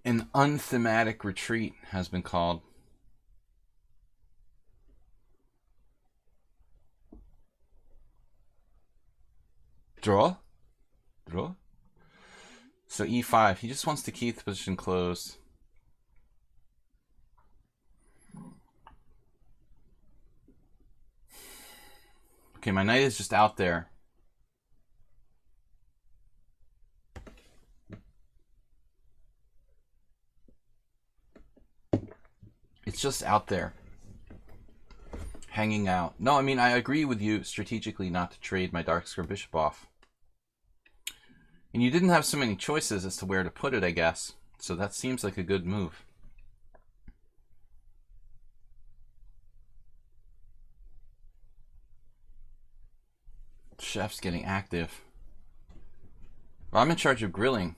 An unthematic retreat has been called. Draw? Draw? So E5. He just wants to keep the position closed. Okay, my knight is just out there. It's just out there. Hanging out. No, I mean, I agree with you strategically not to trade my dark square bishop off. And you didn't have so many choices as to where to put it, I guess. So that seems like a good move. Chef's getting active. Well, I'm in charge of grilling.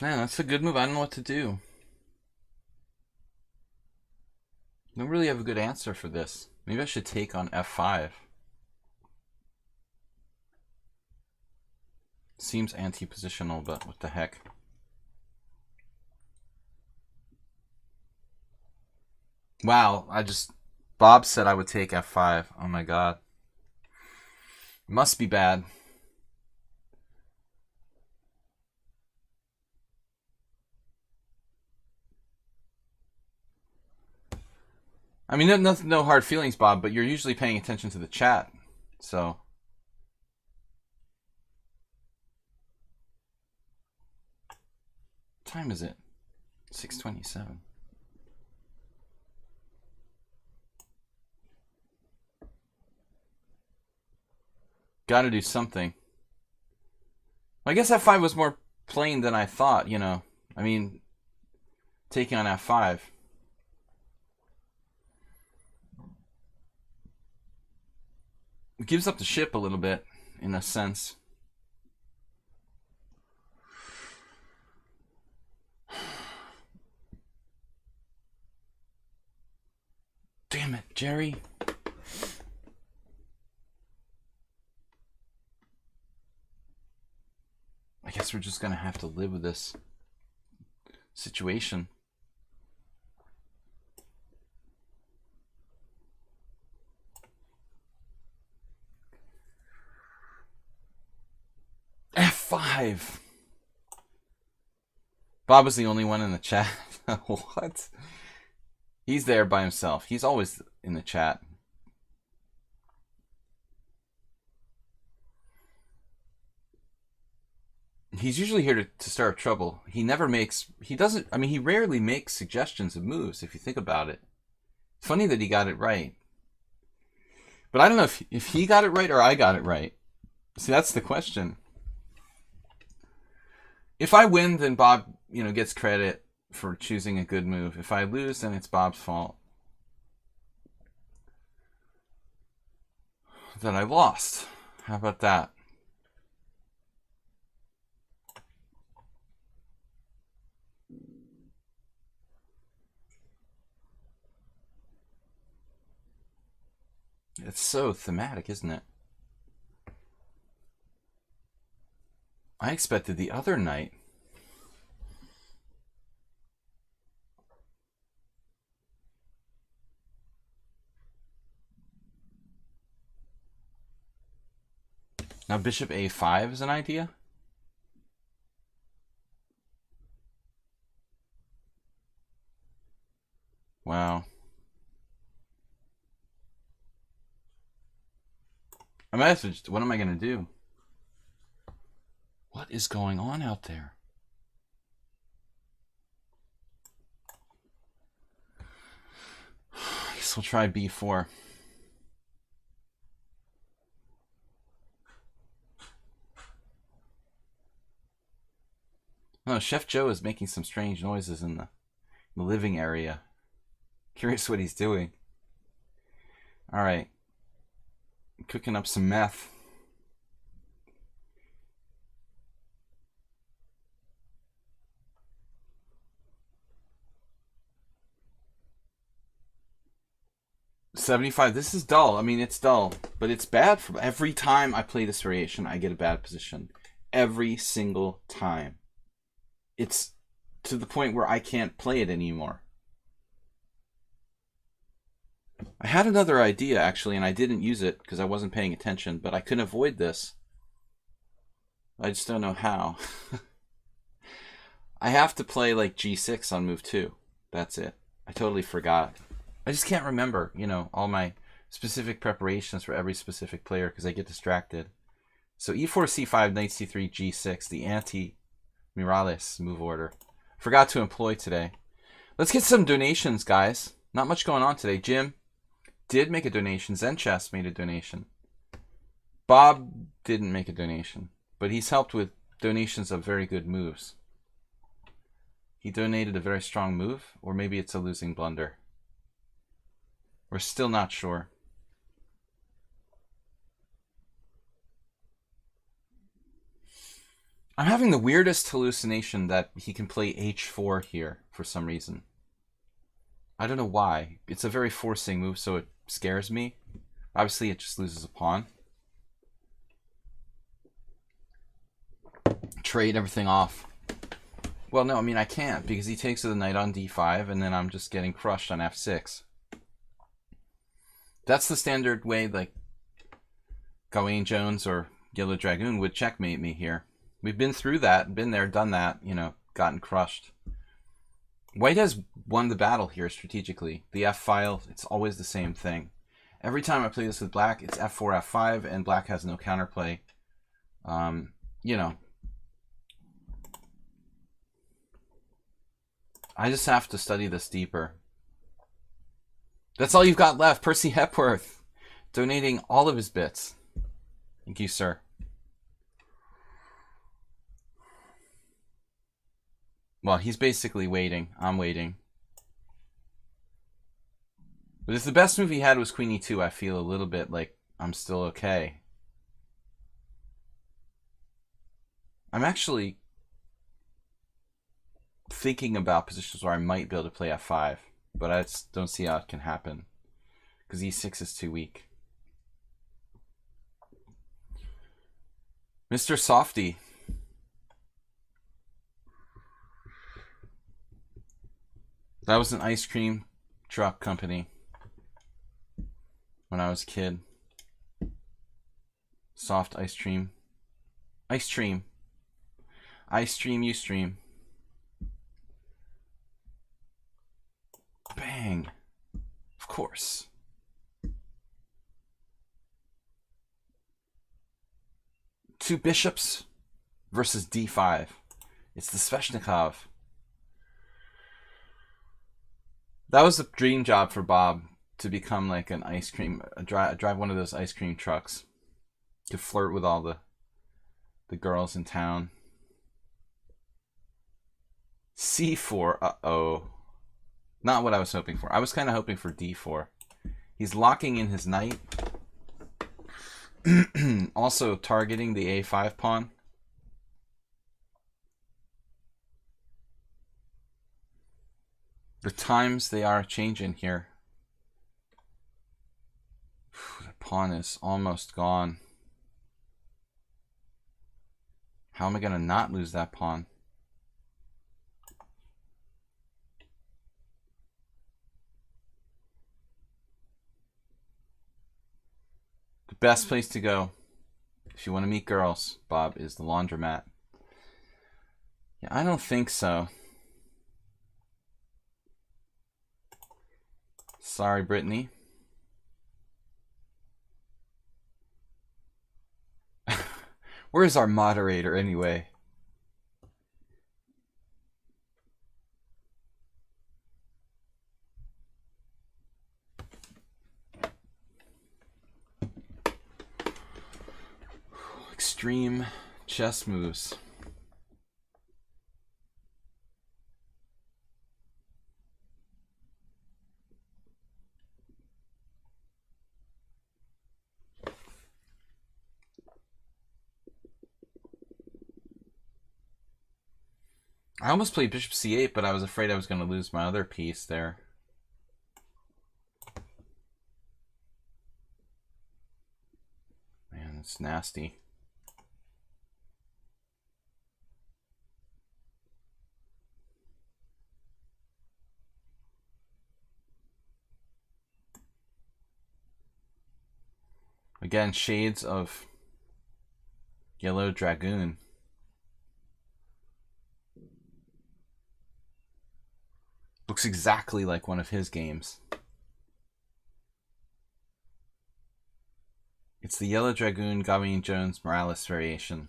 Man, that's a good move. I don't know what to do. I don't really have a good answer for this. Maybe I should take on F5. Seems anti-positional, but what the heck. Wow, Bob said I would take f5. Oh my god. Must be bad. I mean, no hard feelings, Bob, but you're usually paying attention to the chat, so. What time is it? 6:27. Gotta do something. I guess f5 was more plain than I thought, you know. I mean, taking on f5. It gives up the ship a little bit, in a sense. Damn it, Jerry. I guess we're just gonna have to live with this situation. F5. Bob was the only one in the chat. What? He's there by himself. He's always in the chat. He's usually here to start trouble. He rarely makes suggestions of moves, if you think about it. It's funny that he got it right. But I don't know if he got it right or I got it right. See, that's the question. If I win, then Bob, gets credit for choosing a good move. If I lose, then it's Bob's fault that I lost. How about that? It's so thematic, isn't it? I expected the other knight. Now bishop a5 is an idea? Wow. I messaged, what am I going to do? What is going on out there? I guess we'll try b4. Oh, Chef Joe is making some strange noises in the living area. Curious what he's doing. All right. Cooking up some meth. $75. This is dull. I mean, it's dull, but it's bad for every time I play this variation. I get a bad position every single time. It's to the point where I can't play it anymore. I had another idea, actually, and I didn't use it because I wasn't paying attention, but I couldn't avoid this. I just don't know how. I have to play like g6 on move 2. That's it. I totally forgot. I just can't remember, all my specific preparations for every specific player because I get distracted. So e4, c5, knight c3, g6, the anti-Miralles move order. Forgot to employ today. Let's get some donations, guys. Not much going on today. Jim did make a donation. Zenchess made a donation. Bob didn't make a donation, but he's helped with donations of very good moves. He donated a very strong move, or maybe it's a losing blunder. We're still not sure. I'm having the weirdest hallucination that he can play h4 here for some reason. I don't know why. It's a very forcing move, so it scares me. Obviously, it just loses a pawn. Trade everything off. Well, no, I mean, I can't because he takes the knight on d5, and then I'm just getting crushed on f6. That's the standard way, like, Gawain Jones or Yellow Dragoon would checkmate me here. We've been through that, been there, done that, you know, gotten crushed. White has won the battle here strategically. The F-file, it's always the same thing. Every time I play this with black, it's F4, F5, and black has no counterplay. You know, I just have to study this deeper. That's all you've got left. Percy Hepworth donating all of his bits. Thank you, sir. Well, he's basically waiting. I'm waiting. But if the best move he had was Queen E2, I feel a little bit like I'm still okay. I'm actually thinking about positions where I might be able to play F5, but I just don't see how it can happen because E6 is too weak. Mr. Softy. That was an ice cream truck company when I was a kid. Soft ice cream. Ice stream. I stream, you stream. Bang. Of course. Two bishops versus D5. It's the Sveshnikov. That was a dream job for Bob, to become like an ice cream, drive one of those ice cream trucks, to flirt with all the girls in town. C4, uh-oh. Not what I was hoping for. I was kind of hoping for D4. He's locking in his knight. Also targeting the A5 pawn. The times they are changing here. The pawn is almost gone. How am I going to not lose that pawn? The best place to go if you want to meet girls, Bob, is the laundromat. Yeah, I don't think so. Sorry, Brittany. Where's our moderator anyway? Extreme chess moves. I almost played bishop c8, but I was afraid I was going to lose my other piece there. Man, it's nasty. Again, shades of Yellow Dragoon. Looks exactly like one of his games. It's the Yellow Dragoon Gawain Jones Morales variation.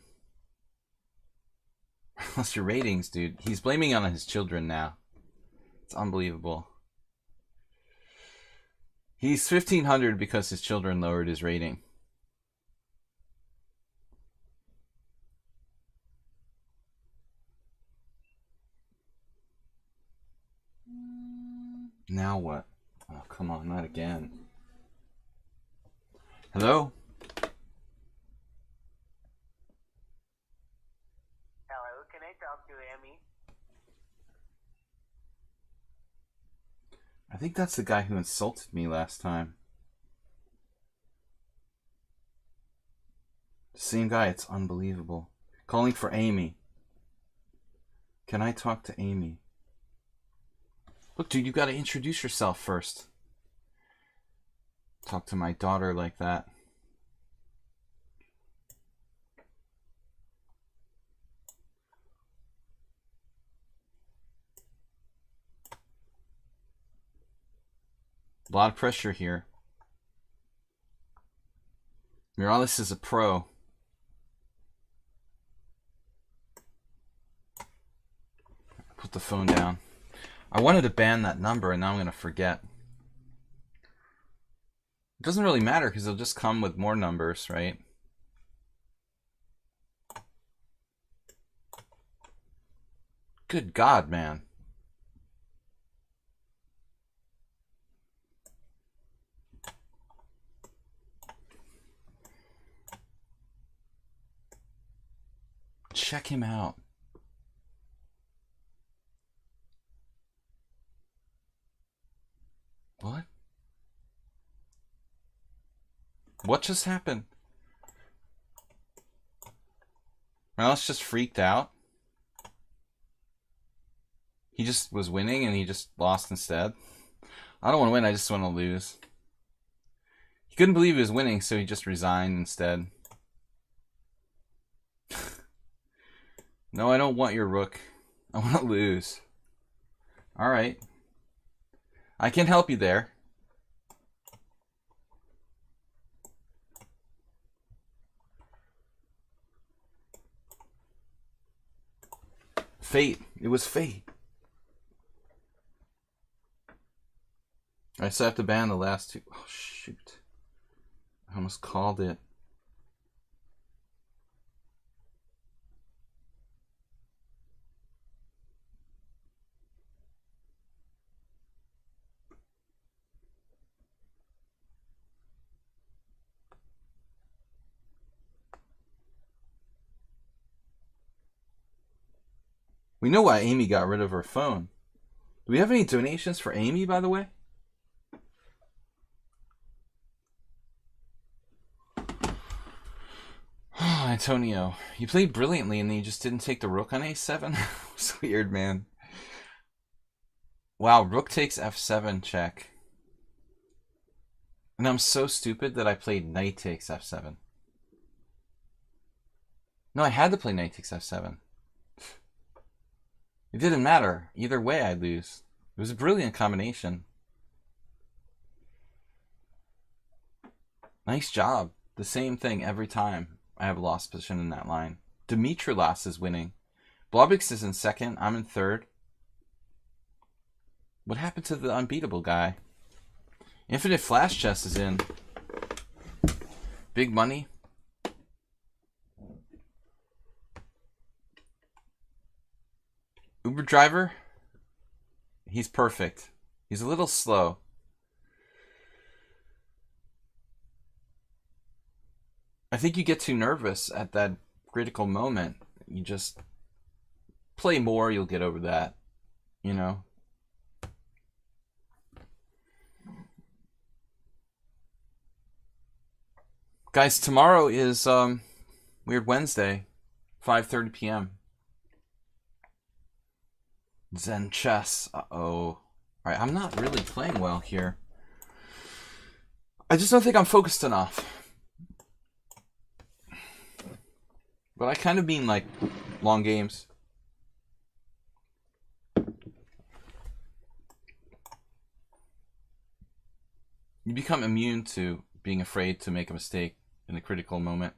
What's your ratings, dude? He's blaming on his children now. It's unbelievable. He's 1,500 because his children lowered his rating. Now what? Oh, come on, not again. Hello? Hello, can I talk to Amy? I think that's the guy who insulted me last time. Same guy, it's unbelievable. Calling for Amy. Can I talk to Amy? Look, dude, you gotta introduce yourself first. Talk to my daughter like that. A lot of pressure here. Morales is a pro. Put the phone down. I wanted to ban that number and now I'm going to forget. It doesn't really matter because it'll just come with more numbers, right? Good God, man. Check him out. What? What just happened? Morales just freaked out. He just was winning and he just lost instead. I don't want to win, I just want to lose. He couldn't believe he was winning, so he just resigned instead. No, I don't want your rook. I want to lose. Alright. I can help you there. Fate. It was fate. I still have to ban the last two. Oh, shoot. I almost called it. We know why Amy got rid of her phone. Do we have any donations for Amy, by the way? Oh, Antonio, you played brilliantly and then you just didn't take the rook on a7? It's weird, man. Wow, rook takes f7 check. And I'm so stupid that I played knight takes f7. No, I had to play knight takes f7. It didn't matter. Either way, I'd lose. It was a brilliant combination. Nice job. The same thing every time I have a lost position in that line. Dimitrilas is winning. Blobix is in second. I'm in third. What happened to the unbeatable guy? Infinite Flash Chess is in. Big money. Uber driver, he's perfect. He's a little slow. I think you get too nervous at that critical moment. You just play more, you'll get over that, you know. Guys, tomorrow is Weird Wednesday, 5:30 p.m. Zen chess. Uh-oh. Alright, I'm not really playing well here. I just don't think I'm focused enough. But I kind of mean like long games. You become immune to being afraid to make a mistake in a critical moment.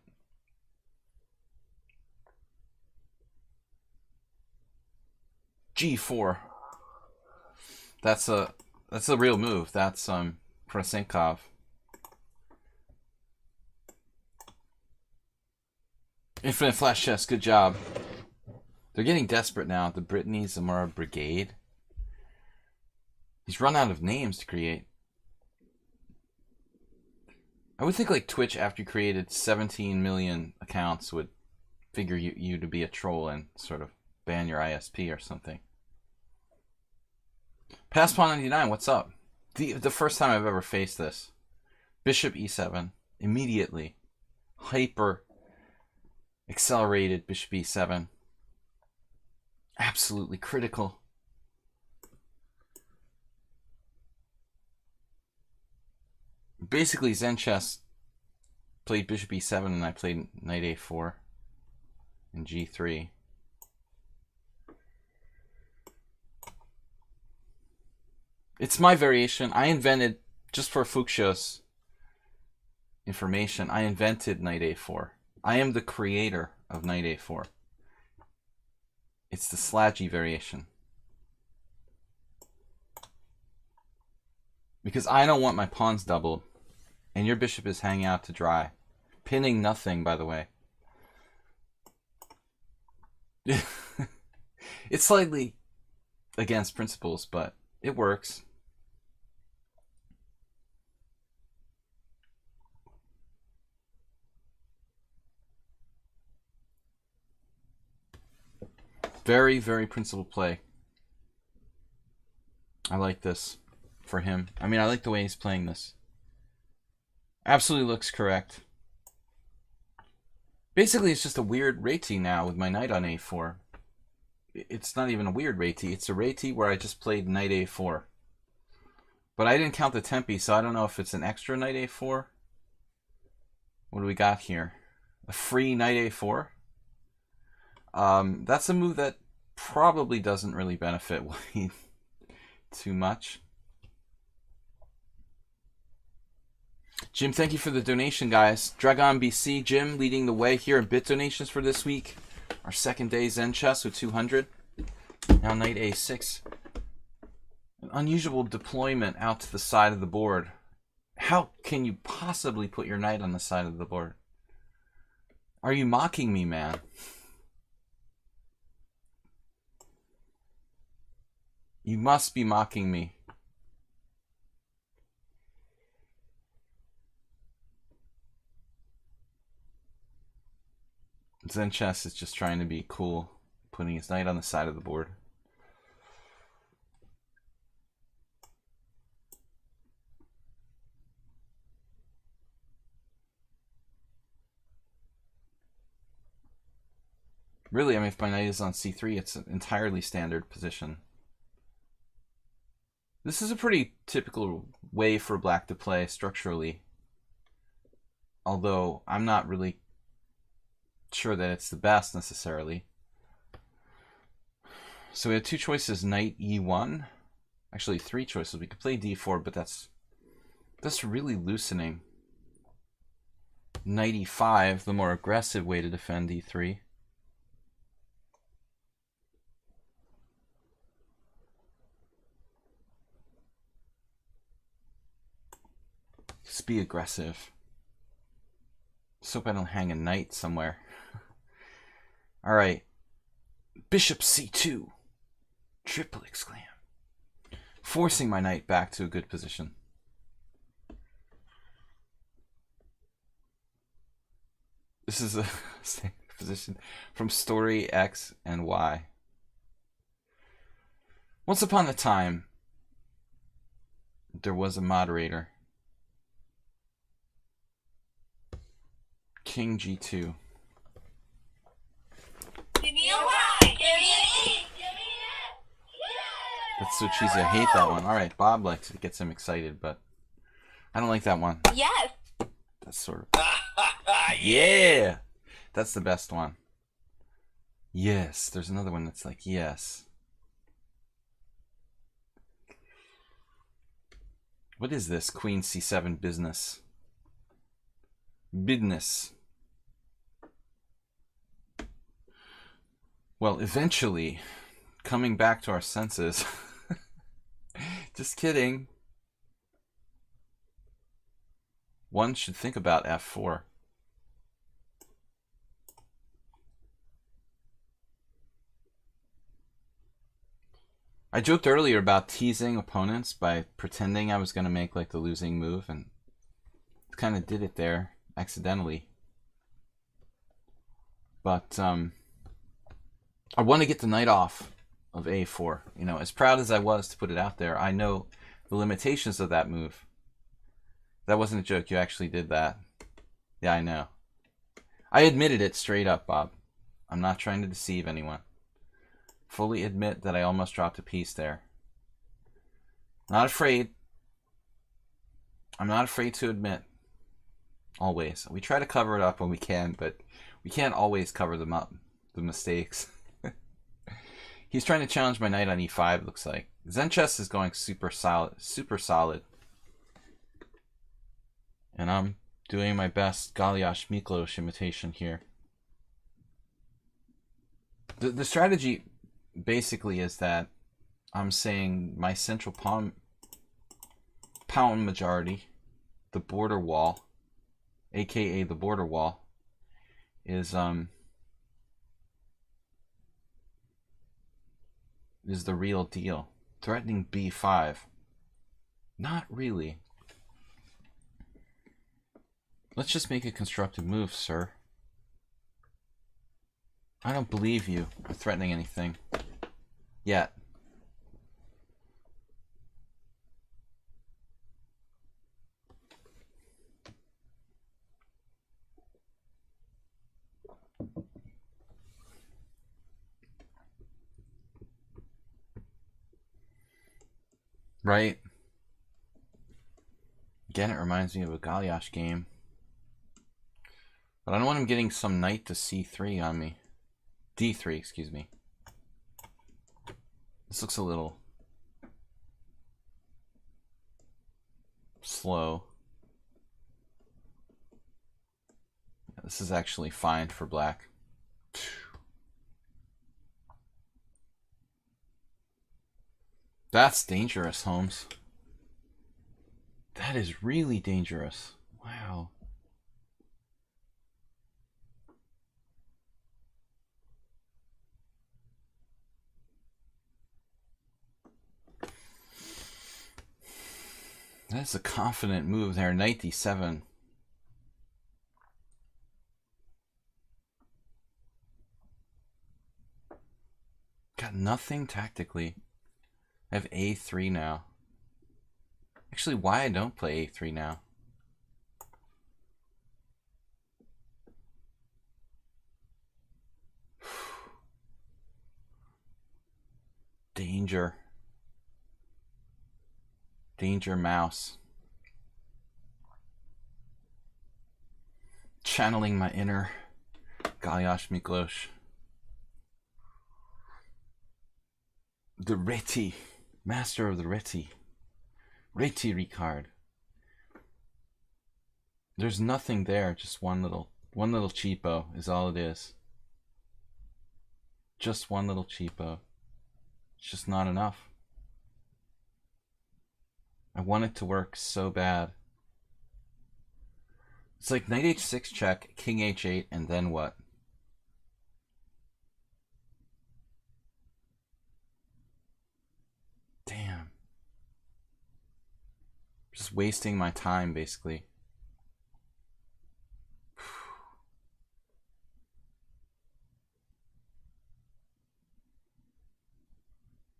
G4. That's a real move. That's Krasenkov. Infinite Flash Chess, good job. They're getting desperate now. The Brittany Zamora Brigade. He's run out of names to create. I would think like Twitch, after you created 17 million accounts, would figure you to be a troll and sort of ban your ISP or something. Pass Pawn 99, what's up? The first time I've ever faced this. Bishop e7. Immediately. Hyper accelerated Bishop e7. Absolutely critical. basically Zen chess played bishop e7 and I played knight a4 and g3. It's my variation. I invented, just for Fuchsia's information, I invented knight a4. I am the creator of knight a4. It's the Sladgie variation. Because I don't want my pawns doubled. And your bishop is hanging out to dry. Pinning nothing, by the way. It's slightly against principles, but it works. Very, very principled play. I like this for him. I mean, I like the way he's playing this. Absolutely looks correct. Basically, it's just a weird réti now with my knight on a4. It's not even a weird réti. It's a réti where I just played knight a4. But I didn't count the tempi, so I don't know if it's an extra knight a4. What do we got here? A free knight a4? That's a move that probably doesn't really benefit White too much. Jim, thank you for the donation, guys. Dragon BC, Jim, leading the way here in bit donations for this week. Our second day Zen chess with 200. Now knight a6. An unusual deployment out to the side of the board. How can you possibly put your knight on the side of the board? Are you mocking me, man? You must be mocking me. Zen chess is just trying to be cool, putting his knight on the side of the board. Really, I mean, if my knight is on c3, it's an entirely standard position. This is a pretty typical way for black to play structurally. Although, I'm not really sure that it's the best necessarily. So we have two choices, knight e1. Actually, three choices. We could play d4, but that's really loosening. Knight e5, the more aggressive way to defend d3. Just be aggressive. Just hope I don't hang a knight somewhere. All right. Bishop c2. Triple exclam. Forcing my knight back to a good position. This is a position from Story X and Y. Once upon a time, there was a moderator. King g2. Give me a Y. Give me an E. Give me an F. That's so cheesy. I hate that one. All right, Bob likes it. It gets him excited, but I don't like that one. Yes. That's sort of... Yeah! That's the best one. Yes. There's another one that's like, yes. What is this? Queen c7 business. Business. Well, eventually, coming back to our senses. Just kidding. One should think about f4. I joked earlier about teasing opponents by pretending I was going to make like the losing move, and kind of did it there accidentally. But I want to get the knight off of a4. You know, as proud as I was to put it out there, I know the limitations of that move. That wasn't a joke. You actually did that. Yeah, I know. I admitted it straight up, Bob. I'm not trying to deceive anyone. Fully admit that I almost dropped a piece there. Not afraid. I'm not afraid to admit. Always. We try to cover it up when we can, but we can't always cover them up. The mistakes. He's trying to challenge my knight on e5, it looks like. Zen chess is going super solid. Super solid. And I'm doing my best Galiash Miklos imitation here. The strategy basically is that I'm saying my central pawn majority, the border wall, aka the border wall, is the real deal. Threatening b5. Not really. Let's just make a constructive move, sir. I don't believe you are threatening anything. Yet. Right? Again, it reminds me of a Galiash game. But I don't want him getting some knight to c3 on me. d3, excuse me. This looks a little slow. This is actually fine for black. That's dangerous, Holmes. That is really dangerous. Wow. That's a confident move there. Knight d7. Got nothing tactically. I have a3 now. Actually, why I don't play a3 now? Danger. Danger mouse. Channeling my inner Galiash Miklos. The Reti. Master of the Reti. Reti Ricard. There's nothing there, just one little cheapo is all it is. Just one little cheapo. It's just not enough. I want it to work so bad. It's like knight h6 check, king h8, and then what? Damn. Just wasting my time, basically.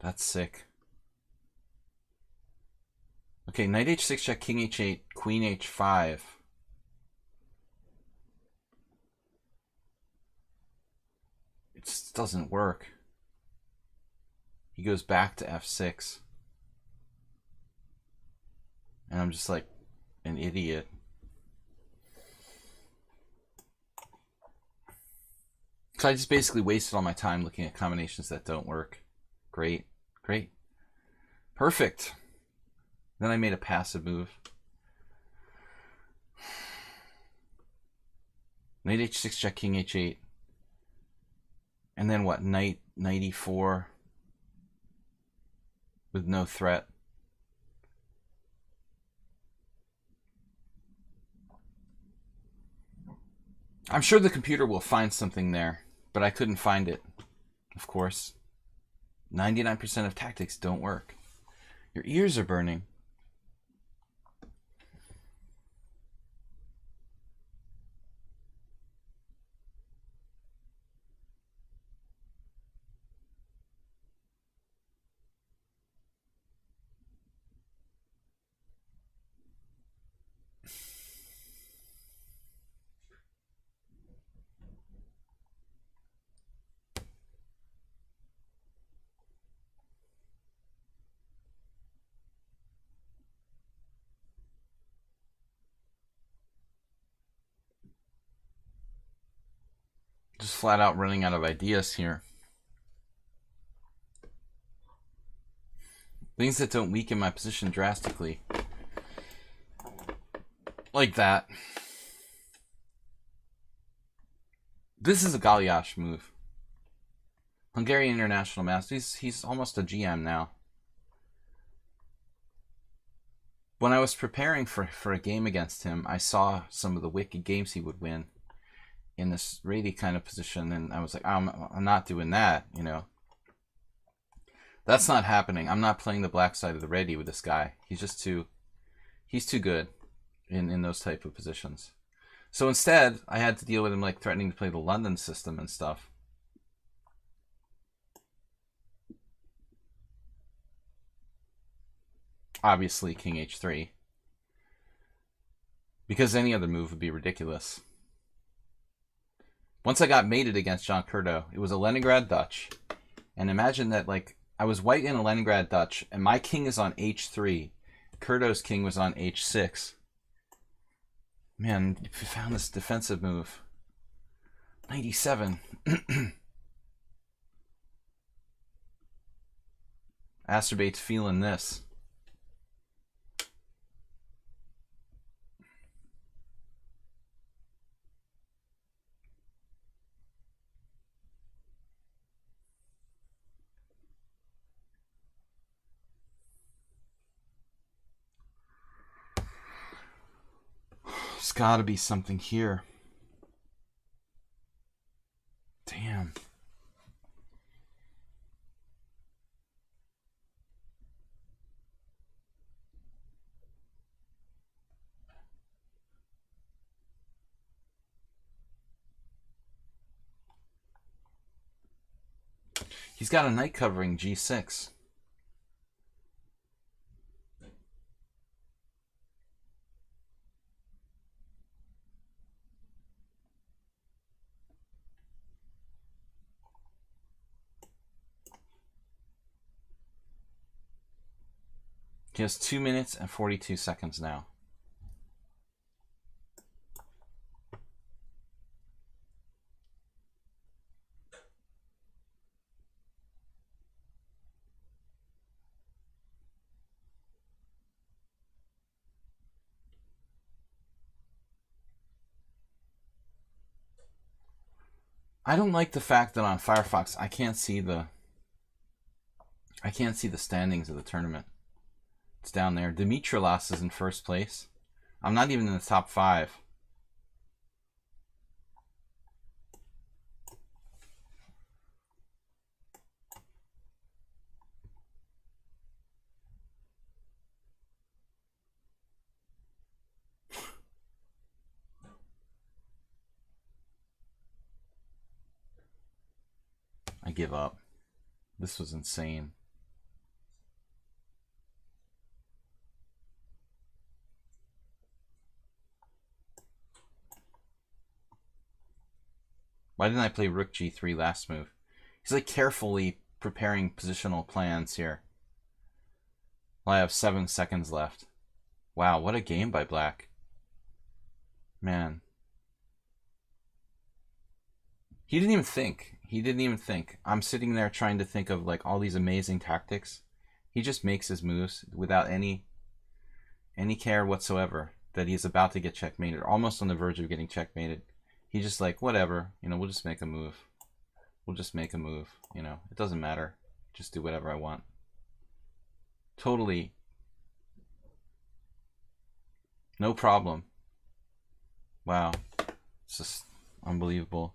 That's sick. Okay, knight h6 check, king h8, queen h5. It just doesn't work. He goes back to f6. And I'm just like an idiot. So I just basically wasted all my time looking at combinations that don't work. Great, great. Perfect. Then I made a passive move. Knight h6 check, king h8. And then what? Knight e4 with no threat. I'm sure the computer will find something there, but I couldn't find it, of course. 99% of tactics don't work. Your ears are burning. Just flat out running out of ideas here. Things that don't weaken my position drastically. Like that. This is a Galiash move. Hungarian International Master. He's almost a GM now. When I was preparing for a game against him, I saw some of the wicked games he would win in this ready kind of position, and I was like, I'm not doing that, you know. That's not happening. I'm not playing the black side of the ready with this guy. He's too good in those type of positions. So instead, I had to deal with him like threatening to play the London system and stuff. Obviously, King H3. Because any other move would be ridiculous. Once I got mated against John Curto, it was a Leningrad Dutch. And imagine that, like, I was white in a Leningrad Dutch, and my king is on H3. Curto's king was on H6. Man, if you found this defensive move. 97. Acerbate's feeling this. There's got to be something here. Damn. He's got a knight covering G6. He has 2 minutes and 42 seconds now. I don't like the fact that on Firefox I can't see the standings of the tournament. It's down there. Dimitrilas is in first place. I'm not even in the top 5. I give up. This was insane. Why didn't I play Rook G3 last move? He's like carefully preparing positional plans here. Well, I have 7 seconds left. Wow, what a game by Black. Man. He didn't even think. He didn't even think. I'm sitting there trying to think of like all these amazing tactics. He just makes his moves without any care whatsoever that he's about to get checkmated, or almost on the verge of getting checkmated. He's just like, whatever, you know, we'll just make a move. We'll just make a move, you know. It doesn't matter. Just do whatever I want. Totally. No problem. Wow. It's just unbelievable.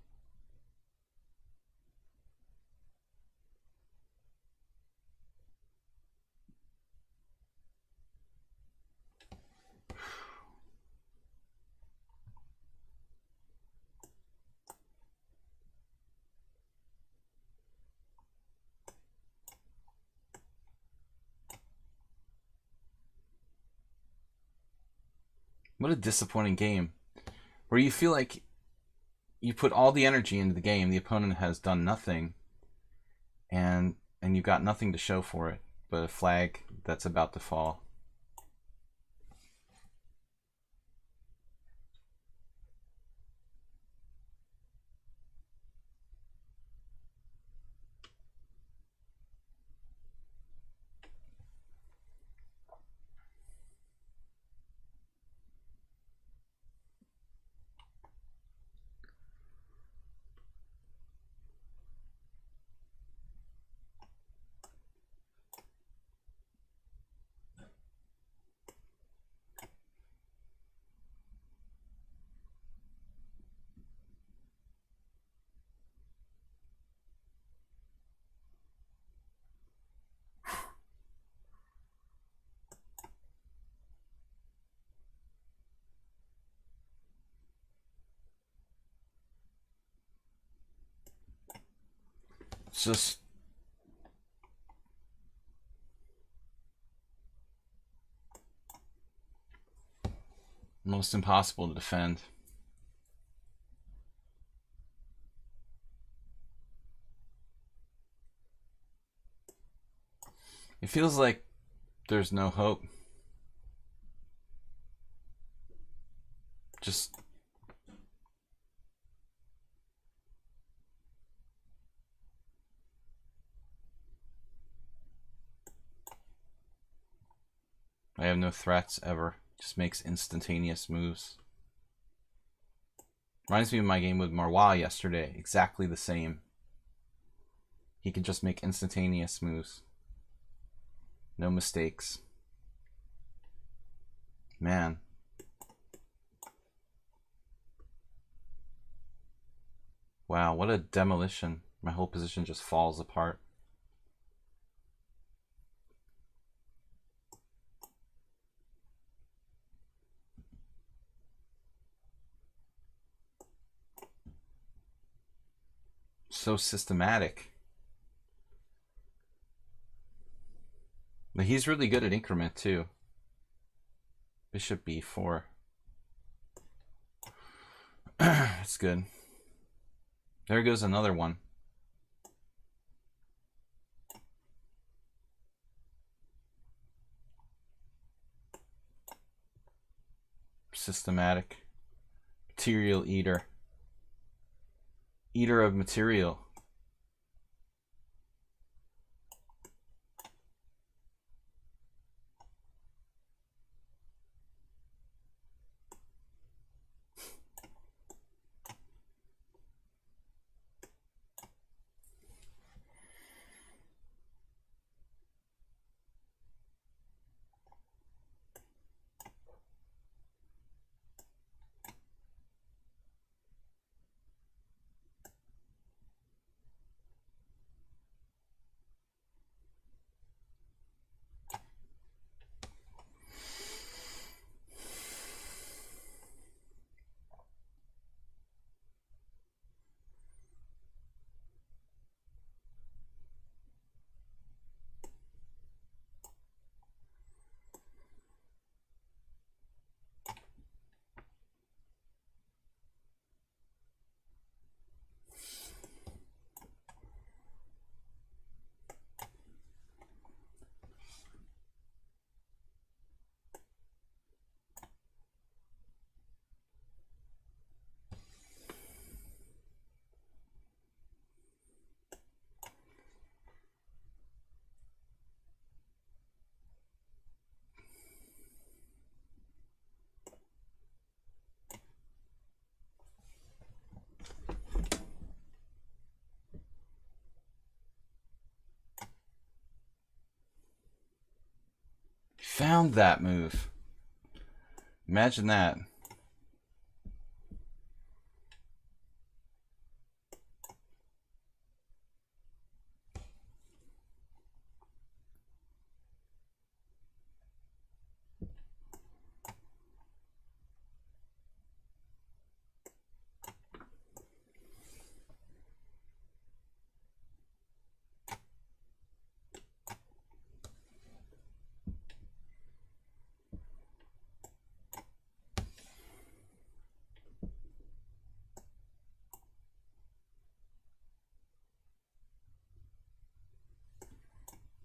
What a disappointing game. Where you feel like you put all the energy into the game, the opponent has done nothing, and you've got nothing to show for it but a flag that's about to fall. It's just almost impossible to defend. It feels like there's no hope. Just I have no threats ever. Just makes instantaneous moves. Reminds me of my game with Marwa yesterday. Exactly the same. He can just make instantaneous moves. No mistakes. Man. Wow, what a demolition. My whole position just falls apart. So systematic. But he's really good at increment too. Bishop b4. That's good. There goes another one. Systematic. Material eater. Eater of material. Found that move. Imagine that.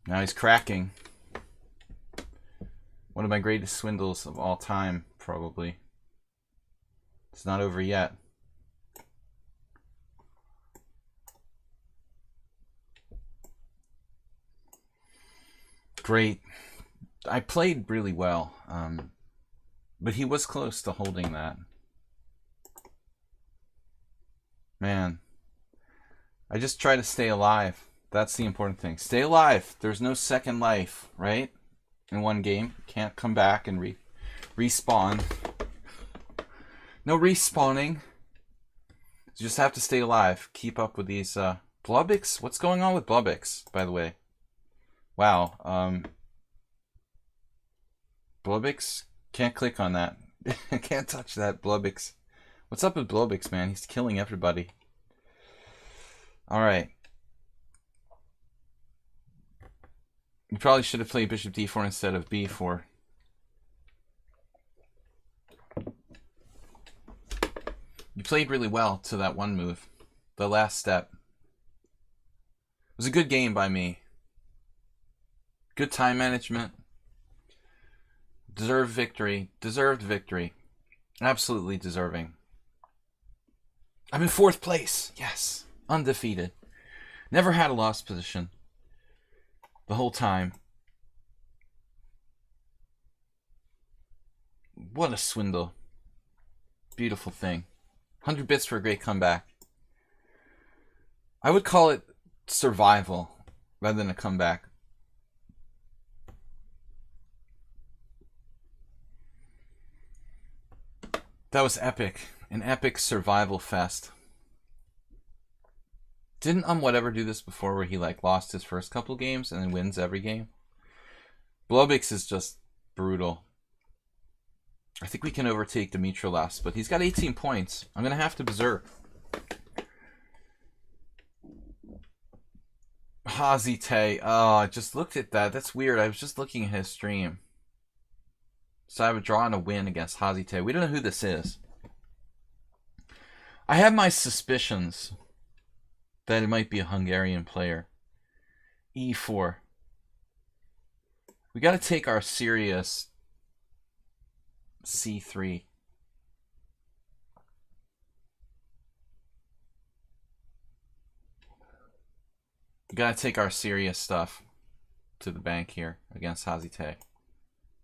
Now he's cracking. One of my greatest swindles of all time, probably. It's not over yet. Great. I played really well, but he was close to holding that. Man, I just try to stay alive. That's the important thing. Stay alive. There's no second life, right? In one game. Can't come back and respawn. No respawning. You just have to stay alive. Keep up with these Blubix. What's going on with Blubix, by the way? Wow. Blubix? Can't click on that. Can't touch that, Blubix. What's up with Blubix, man? He's killing everybody. Alright. You probably should have played bishop d4 instead of b4. You played really well to that one move. The last step. It was a good game by me. Good time management. Deserved victory. Deserved victory. Absolutely deserving. I'm in 4th place. Yes. Undefeated. Never had a lost position. The whole time. What a swindle. Beautiful thing. 100 bits for a great comeback. I would call it survival rather than a comeback. That was epic. An epic survival fest. Didn't whatever do this before where he like lost his first couple games and then wins every game? Blobix is just brutal. I think we can overtake Dimitrilas, but he's got 18 points. I'm going to have to berserk. Hazite. Oh, I just looked at that. That's weird. I was just looking at his stream. So I have a draw and a win against Hazite. We don't know who this is. I have my suspicions that it might be a Hungarian player. E4. We got to take our serious C3. We got to take our serious stuff to the bank here against Hazite.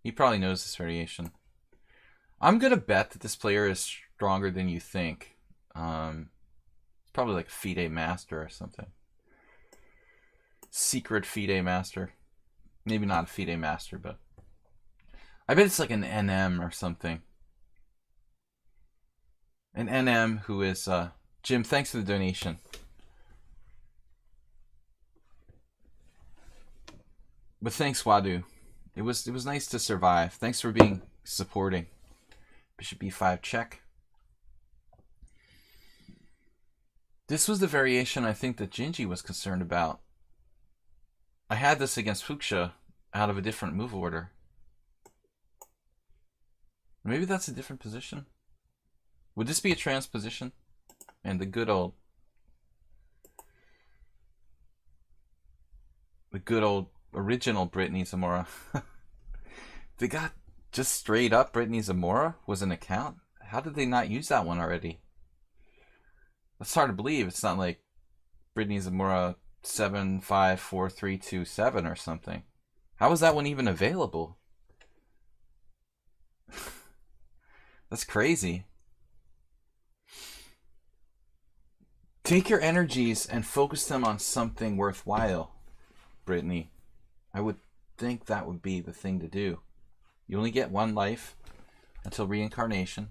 He probably knows this variation. I'm going to bet that this player is stronger than you think. It's probably like a FIDE master or something. Secret FIDE master. Maybe not a FIDE master, but I bet it's like an NM or something. An NM who is... Jim, thanks for the donation. But thanks, Wadu. It was nice to survive. Thanks for being supporting. Bishop b5 check. This was the variation I think that Gingy was concerned about. I had this against Fuchsia out of a different move order. Maybe that's a different position. Would this be a transposition? And the good old original Brittany Zamora. They got just straight up Brittany Zamora was an account? How did they not use that one already? That's hard to believe. It's not like Brittany Zamora 754327 or something. How is that one even available? That's crazy. Take your energies and focus them on something worthwhile, Brittany. I would think that would be the thing to do. You only get one life until reincarnation.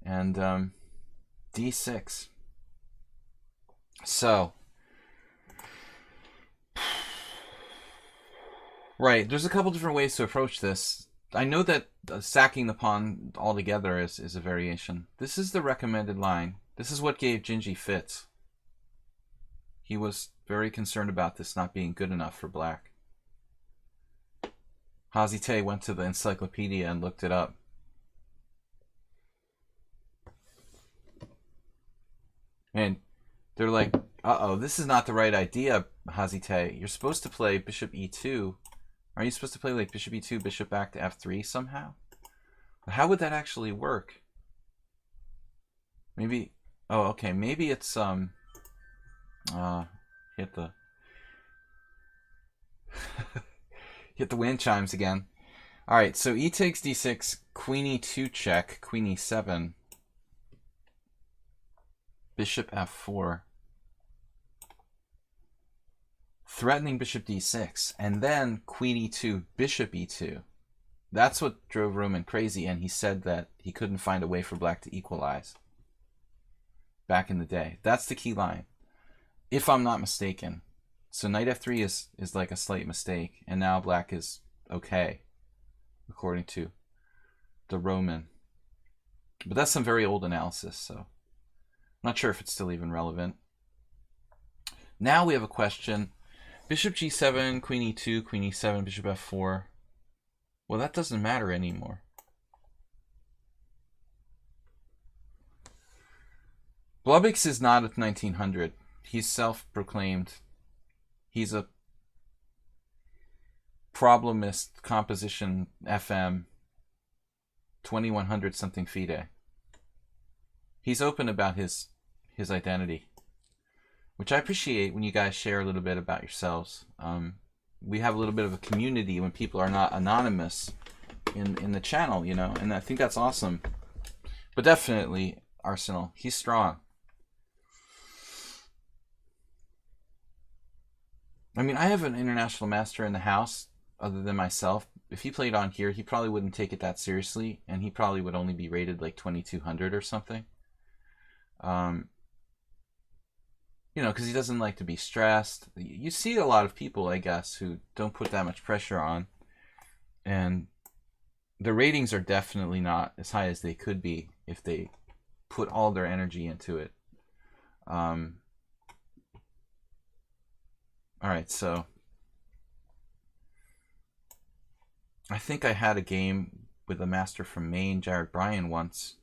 And D6. So, right, there's a couple different ways to approach this. I know that sacking the pawn altogether is a variation. This is the recommended line. This is what gave Gingy fits. He was very concerned about this not being good enough for black. Hazite went to the encyclopedia and looked it up. And they're like, uh-oh, this is not the right idea, Hazite. You're supposed to play bishop e2. Are you supposed to play like bishop e2, bishop back to f3 somehow? But how would that actually work? Maybe, oh, okay, maybe it's, hit the, hit the wind chimes again. All right, so e takes d6, queen e2 check, queen e7, bishop f4, threatening bishop d6, and then queen e2, bishop e2. That's what drove Roman crazy, and he said that he couldn't find a way for black to equalize back in the day. That's the key line, if I'm not mistaken. So knight f3 is like a slight mistake, and now black is okay, according to the Roman. But that's some very old analysis, so I'm not sure if it's still even relevant. Now we have a question. Bishop g7, queen e2, queen e7, bishop f4. Well, that doesn't matter anymore. Blubix is not at 1900. He's self-proclaimed. He's a problemist composition FM 2100 something FIDE. He's open about his identity, which I appreciate when you guys share a little bit about yourselves. We have a little bit of a community when people are not anonymous in the channel, you know, and I think that's awesome. But definitely, Arsenal, he's strong. I mean, I have an international master in the house other than myself. If he played on here, he probably wouldn't take it that seriously, and he probably would only be rated like 2200 or something. You know, because he doesn't like to be stressed. You see a lot of people, I guess, who don't put that much pressure on, and the ratings are definitely not as high as they could be if they put all their energy into it. All right, so I think I had a game with a master from Maine, Jared Bryan, once.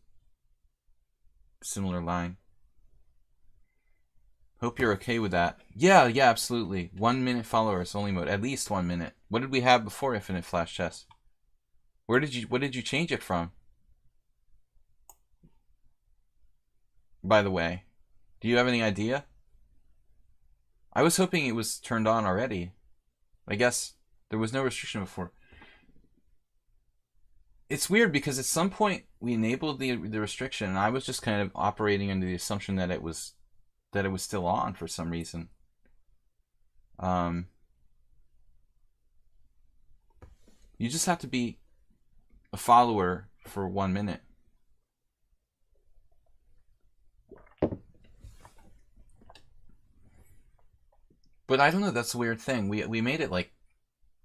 Similar line. Hope you're okay with that. Yeah, absolutely. 1 minute followers only mode. At least 1 minute. What did we have before Infinite Flash Chess? What did you change it from? By the way, do you have any idea? I was hoping it was turned on already. I guess there was no restriction before. It's weird because at some point we enabled the restriction, and I was just kind of operating under the assumption that it was still on for some reason. You just have to be a follower for 1 minute. But I don't know, that's a weird thing. We made it like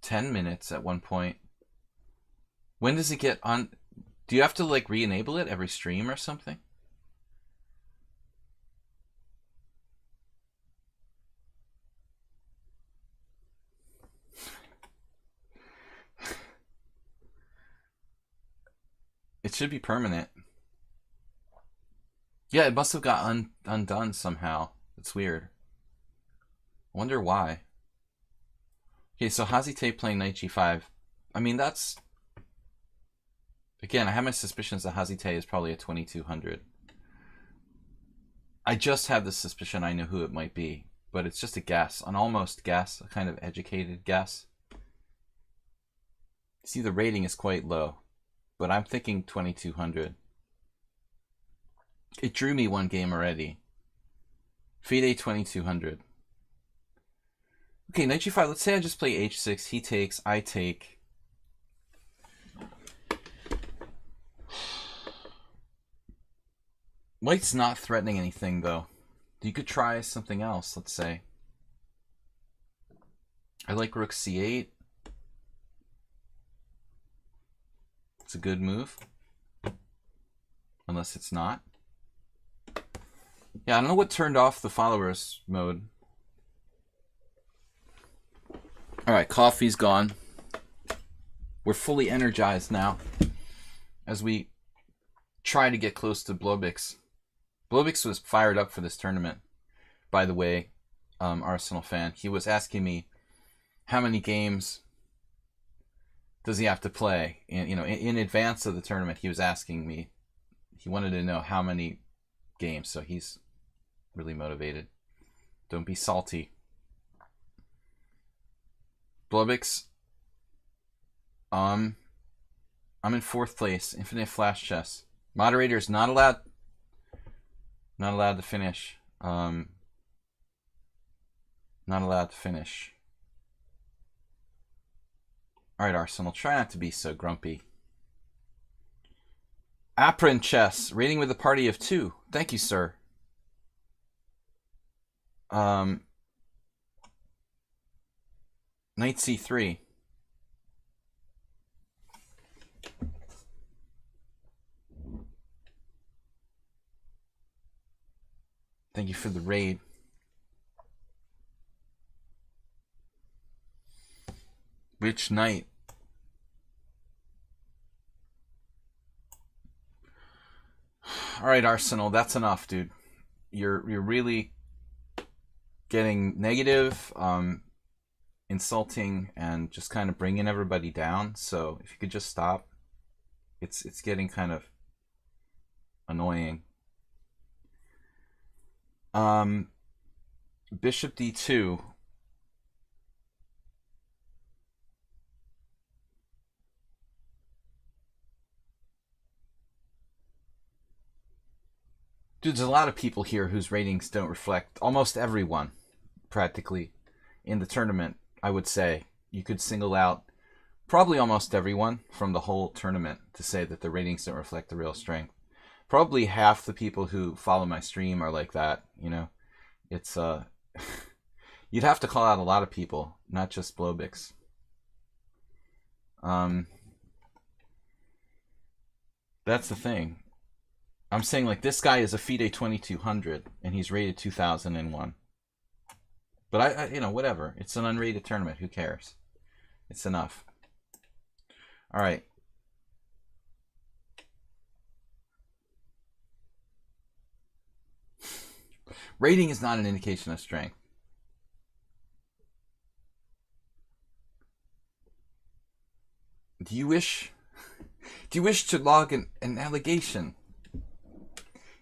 10 minutes at one point. When does it get on? Do you have to like re-enable it every stream or something? It should be permanent. Yeah, it must have got undone somehow. It's weird. I wonder why. Okay, so Hazite playing knight g5. I mean, that's... Again, I have my suspicions that Hazite is probably a 2200. I just have the suspicion I know who it might be, but it's just a guess, an almost guess, a kind of educated guess. See, the rating is quite low, but I'm thinking 2200. It drew me one game already. FIDE 2200. Okay, knight g5. Let's say I just play h6. He takes, I take. White's not threatening anything, though. You could try something else, let's say. I like rook c8. It's a good move. Unless it's not. Yeah, I don't know what turned off the followers mode. Alright, coffee's gone. We're fully energized now as we try to get close to Blobix. Blobix was fired up for this tournament, by the way, Arsenal fan. He was asking me how many games does he have to play. And, you know, in advance of the tournament, he was asking me. He wanted to know how many games, so he's really motivated. Don't be salty. Blobix, I'm in 4th place. Infinite Flash Chess. Moderator is not allowed to finish. Not allowed to finish. Alright, Arsenal, try not to be so grumpy. Aprin Chess, rating with a party of 2. Thank you, sir. Knight c3. Thank you for the raid. Rich Knight. All right, Arsenal, that's enough, dude. You're really getting negative, insulting, and just kind of bringing everybody down. So if you could just stop, it's getting kind of annoying. Bishop d2. Dude, there's a lot of people here whose ratings don't reflect almost everyone, practically, in the tournament. I would say you could single out probably almost everyone from the whole tournament to say that the ratings don't reflect the real strength. Probably half the people who follow my stream are like that, you know. It's you'd have to call out a lot of people, not just Blobix. That's the thing. I'm saying, like, this guy is a FIDE 2200 and he's rated 2001. But I you know, whatever. It's an unrated tournament. Who cares? It's enough. All right. Rating is not an indication of strength. Do you wish to log an allegation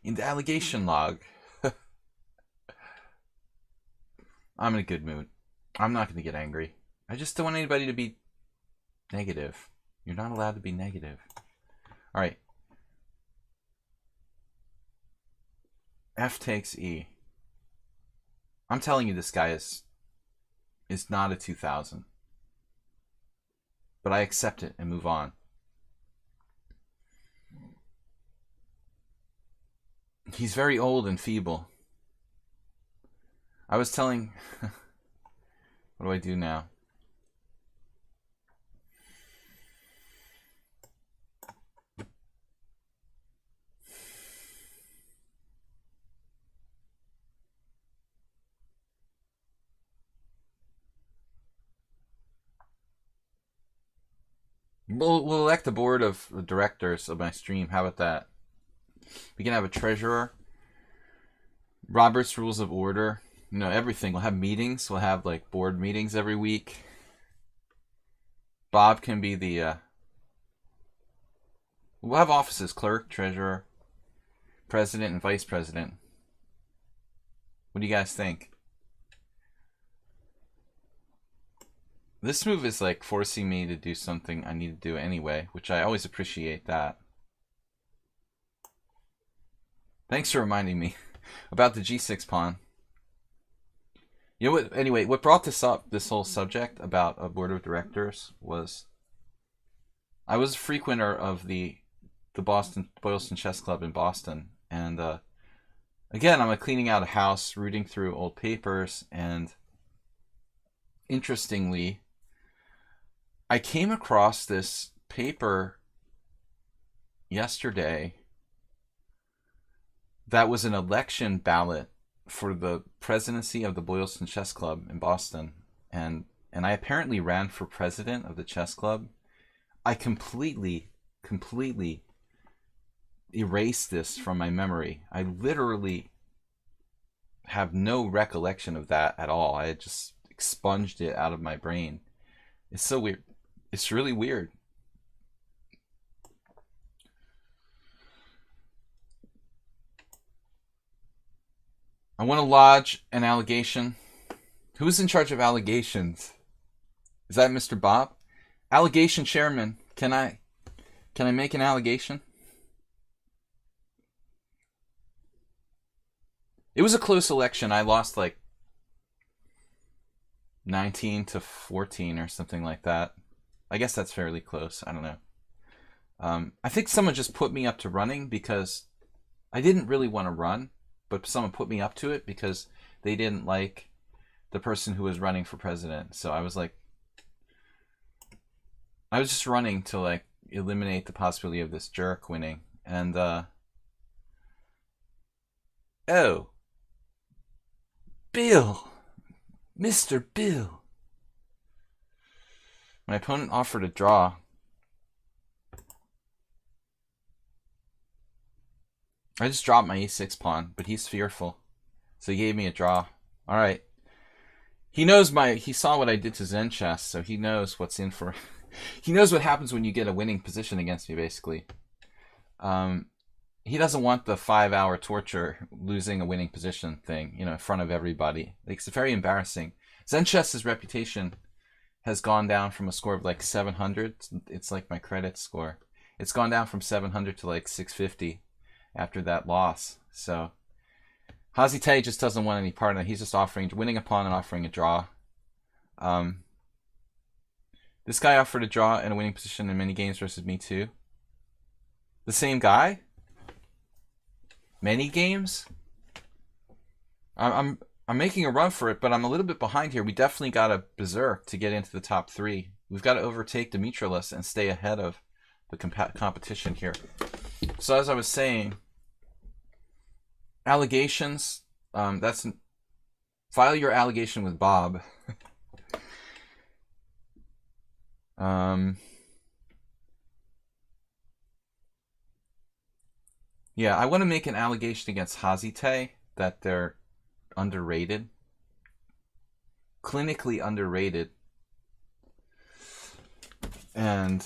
in the allegation log? I'm in a good mood. I'm not going to get angry. I just don't want anybody to be negative. You're not allowed to be negative. All right. F takes E. I'm telling you, this guy is not a 2000. But I accept it and move on. He's very old and feeble. I was telling... What do I do now? We'll elect the board of directors of my stream. How about that? We can have a treasurer. Robert's Rules of Order. You know, everything. We'll have meetings. We'll have, like, board meetings every week. Bob can be the... We'll have offices. Clerk, treasurer, president, and vice president. What do you guys think? This move is, like, forcing me to do something I need to do anyway, which I always appreciate that. Thanks for reminding me about the g6 pawn. You know what? Anyway, what brought this up, this whole subject about a board of directors, was I was a frequenter of the Boylston Chess Club in Boston, and again, I'm like cleaning out a house, rooting through old papers, and interestingly, I came across this paper yesterday that was an election ballot for the presidency of the Boylston Chess Club in Boston, and I apparently ran for president of the chess club. I completely erased this from my memory. I literally have no recollection of that at all. I had just expunged it out of my brain. It's so weird. It's really weird. I want to lodge an allegation. Who's in charge of allegations? Is that Mr. Bob? Allegation chairman. Can I make an allegation? It was a close election. I lost like 19-14 or something like that. I guess that's fairly close. I don't know. I think someone just put me up to running because I didn't really want to run. But someone put me up to it because they didn't like the person who was running for president. So I was like, I was just running to like eliminate the possibility of this jerk winning. And, oh, Bill, Mr. Bill. My opponent offered a draw. I just dropped my e6 pawn, but he's fearful. So he gave me a draw. Alright. He knows he saw what I did to Zen chess, so he knows what's in for... He knows what happens when you get a winning position against me, basically. He doesn't want the 5-hour torture, losing a winning position thing, you know, in front of everybody. Like, it's very embarrassing. Zen chess's reputation has gone down from a score of like 700. It's like my credit score. It's gone down from 700 to like 650 after that loss. So Hazite just doesn't want any part of it. He's just winning a pawn and offering a draw. This guy offered a draw and a winning position in many games versus me too. The same guy? Many games? I'm making a run for it, but I'm a little bit behind here. We definitely got to berserk to get into the top 3. We've got to overtake Dimitrilis and stay ahead of the competition here. So as I was saying, allegations, file your allegation with Bob. Yeah, I want to make an allegation against Hazite that they're underrated. Clinically underrated. And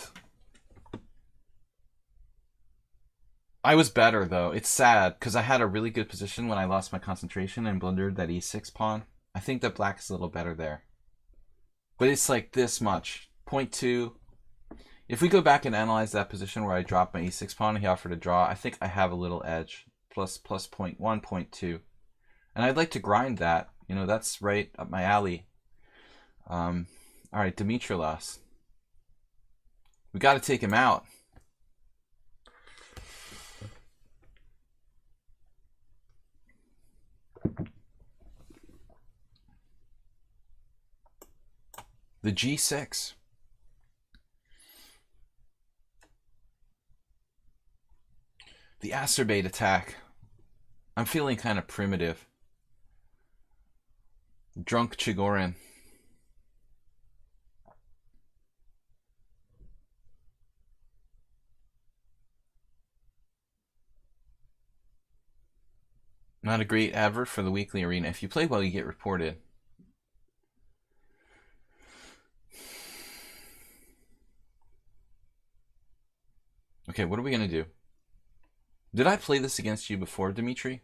I was better, though. It's sad, because I had a really good position when I lost my concentration and blundered that e6 pawn. I think that black is a little better there. But it's like this much. 0.2. If we go back and analyze that position where I dropped my e6 pawn and he offered a draw, I think I have a little edge. Plus 0.1, 0.2. And I'd like to grind that. You know, that's right up my alley. Alright, Dimitrilis. We got to take him out. The G6. The acerbate attack. I'm feeling kind of primitive. Drunk Chigorin. Not a great advert for the weekly arena. If you play well, you get reported. Okay, what are we going to do? Did I play this against you before, Dimitri?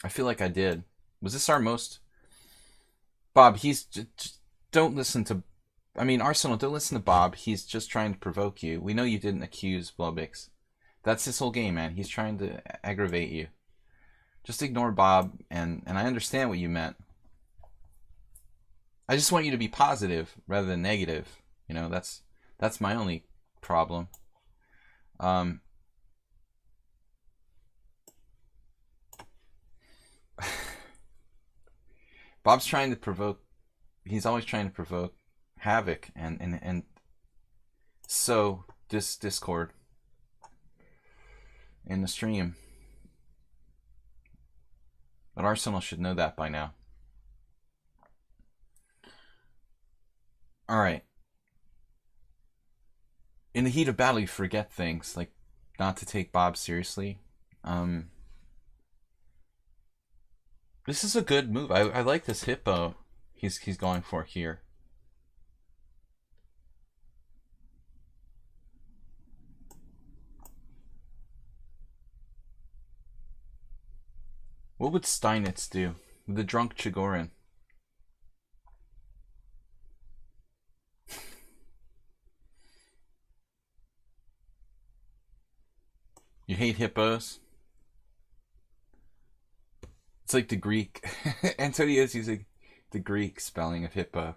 I feel like I did. Was this our most... Bob, he's... Don't listen to... I mean, Arsenal, don't listen to Bob. He's just trying to provoke you. We know you didn't accuse Blobix. That's his whole game, man. He's trying to aggravate you. Just ignore Bob, and I understand what you meant. I just want you to be positive rather than negative. You know, that's my only problem. Bob's trying to provoke. He's always trying to provoke havoc and sow discord in the stream. But Arsenal should know that by now. Alright. In the heat of battle, you forget things, like not to take Bob seriously. This is a good move. I like this hippo he's going for here. What would Steinitz do with the drunk Chigorin? You hate hippos? It's like the Greek. Antonio's using the Greek spelling of hippo.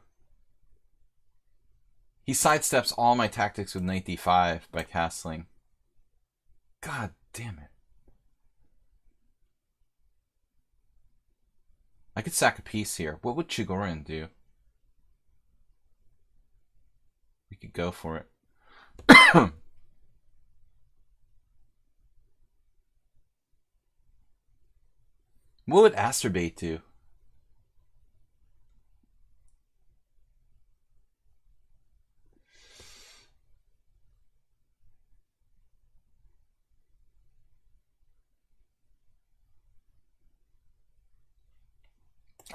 He sidesteps all my tactics with knight d5 by castling. God damn it. I could sack a piece here. What would Chigorin do? We could go for it. What would Acerbate do?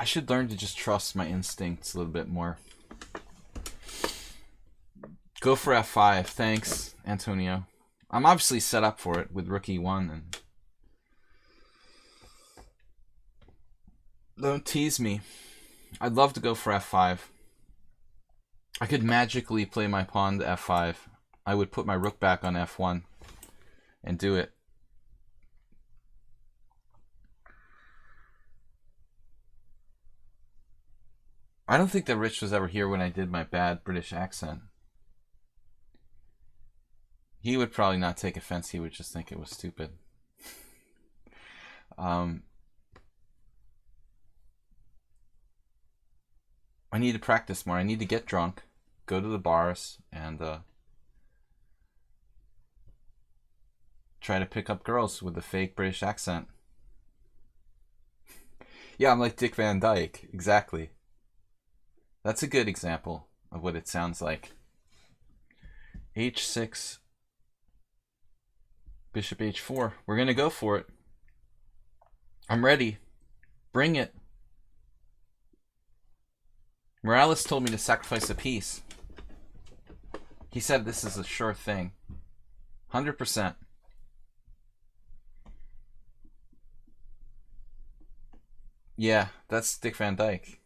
I should learn to just trust my instincts a little bit more. Go for f5. Thanks, Antonio. I'm obviously set up for it with rook e1. And don't tease me. I'd love to go for f5. I could magically play my pawn to f5. I would put my rook back on f1 and do it. I don't think that Rich was ever here when I did my bad British accent. He would probably not take offense. He would just think it was stupid. I need to practice more. I need to get drunk, go to the bars, and try to pick up girls with a fake British accent. Yeah, I'm like Dick Van Dyke. Exactly. That's a good example of what it sounds like. H6, bishop h4. We're going to go for it. I'm ready. Bring it. Morales told me to sacrifice a piece. He said this is a sure thing. 100%. Yeah, that's Dick Van Dyke.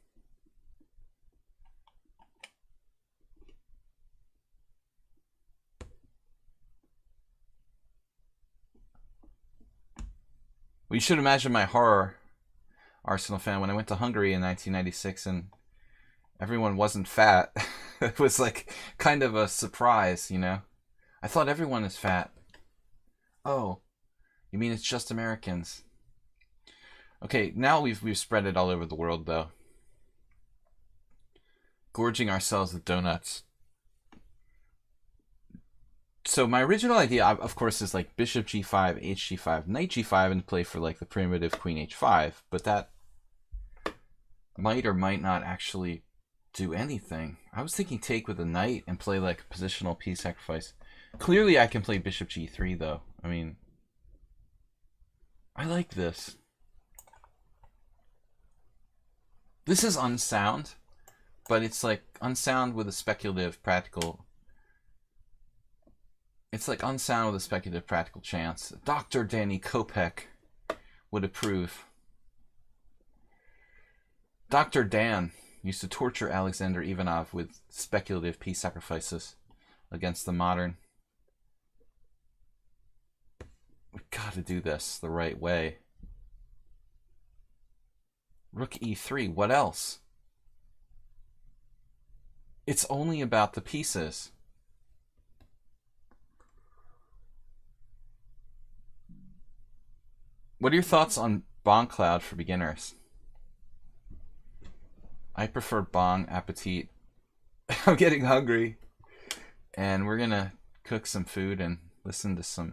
Well, you should imagine my horror, Arsenal fan, when I went to Hungary in 1996 and everyone wasn't fat. It was like kind of a surprise, you know? I thought everyone is fat. Oh, you mean it's just Americans? Okay, now we've spread it all over the world, though. Gorging ourselves with donuts. So my original idea, of course, is like bishop g5, hg5, knight g5, and play for like the primitive queen h5. But that might or might not actually do anything. I was thinking take with a knight and play like a positional piece sacrifice. Clearly I can play bishop g3, though. I mean, I like this. This is unsound, but it's like unsound with a speculative practical. It's like unsound with a speculative practical chance. Dr. Danny Kopech would approve. Dr. Dan used to torture Alexander Ivanov with speculative piece sacrifices against the modern. We've got to do this the right way. Rook e3, what else? It's only about the pieces. What are your thoughts on Bon Cloud for beginners? I prefer Bon Appetit. I'm getting hungry. And we're gonna cook some food and listen to some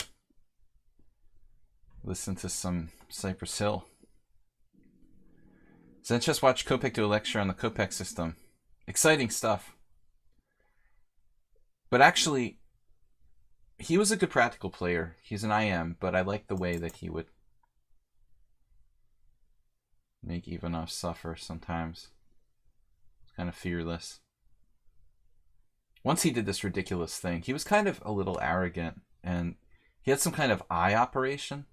Cypress Hill. Sanchez watched Kopech do a lecture on the Kopech system. Exciting stuff. But actually, he was a good practical player. He's an IM, but I like the way that he would make Ivanov suffer sometimes. It's kind of fearless. Once he did this ridiculous thing, he was kind of a little arrogant, and he had some kind of eye operation.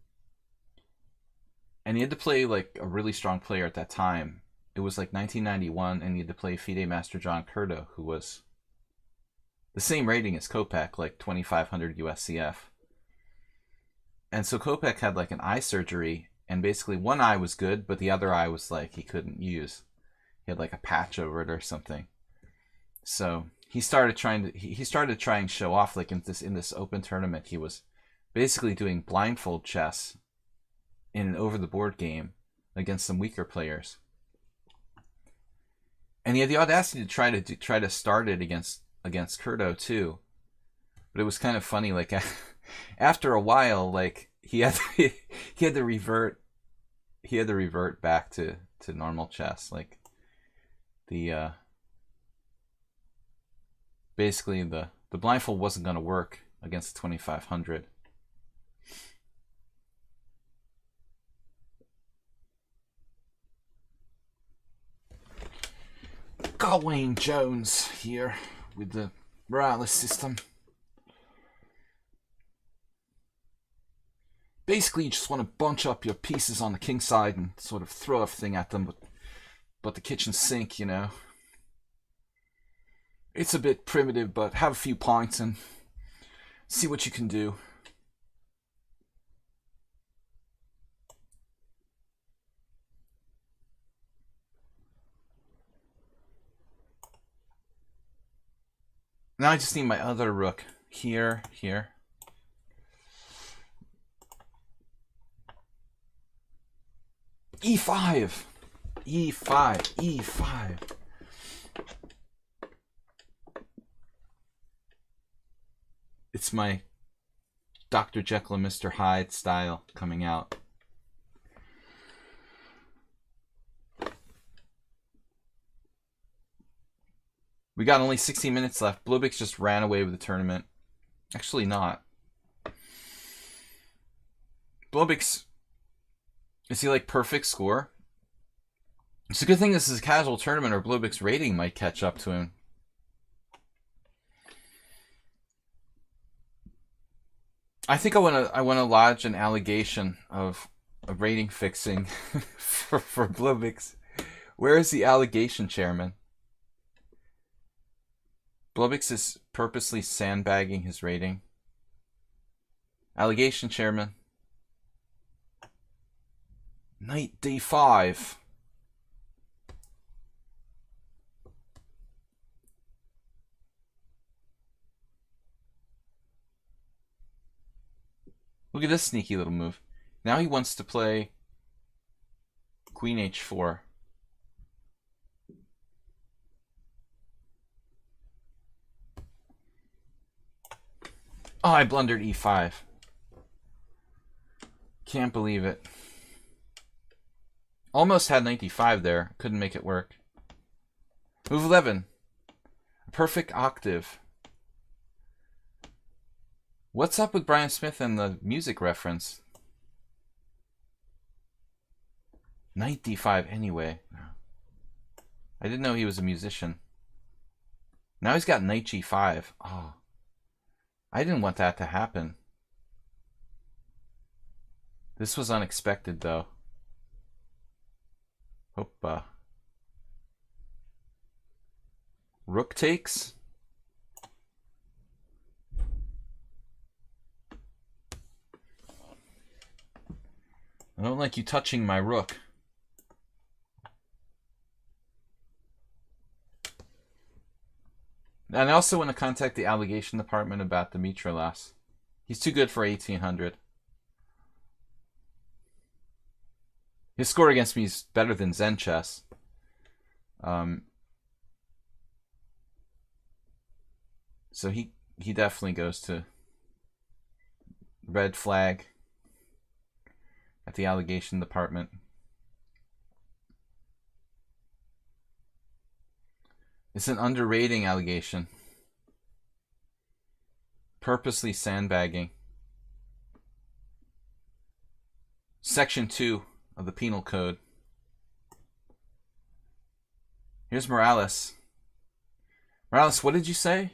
And he had to play like a really strong player at that time. It was like 1991, and he had to play FIDE Master John Curto, who was the same rating as Kopech, like 2,500 USCF. And so Kopech had like an eye surgery, and basically one eye was good, but the other eye was like he couldn't use. He had like a patch over it or something. So he started trying to show off, like in this open tournament. He was basically doing blindfold chess in an over-the-board game against some weaker players, and he had the audacity to try to start it against Curto too. But it was kind of funny. Like after a while, like he had to revert back to normal chess. Like the basically the blindfold wasn't going to work against 2,500. got Wayne Jones here with the Morales system. Basically, you just want to bunch up your pieces on the king side and sort of throw everything at them, but the kitchen sink, you know. It's a bit primitive, but have a few points and see what you can do. Now I just need my other rook here. E5. It's my Dr. Jekyll and Mr. Hyde style coming out. We got only 16 minutes left. Blubix just ran away with the tournament. Actually not. Blubix, is he like perfect score? It's a good thing this is a casual tournament or Blubix rating might catch up to him. I think I want to lodge an allegation of rating fixing for Blubix. Where is the allegation, Chairman? Blubix is purposely sandbagging his rating. Allegation, Chairman. Knight D5. Look at this sneaky little move. Now he wants to play Queen H4. Oh, I blundered E5. Can't believe it. Almost had knight D5 there. Couldn't make it work. Move 11. A perfect octave. What's up with Brian Smith and the music reference? Knight D5 anyway. I didn't know he was a musician. Now he's got knight G5. Oh. I didn't want that to happen. This was unexpected, though. Hoppa. Rook takes. I don't like you touching my rook. And I also want to contact the allegation department about the Mitrolas. He's too good for 1800. His score against me is better than Zen chess. So he definitely goes to red flag at the allegation department. It's an underrating allegation. Purposely sandbagging. Section 2 of the Penal Code. Here's Morales. Morales, what did you say?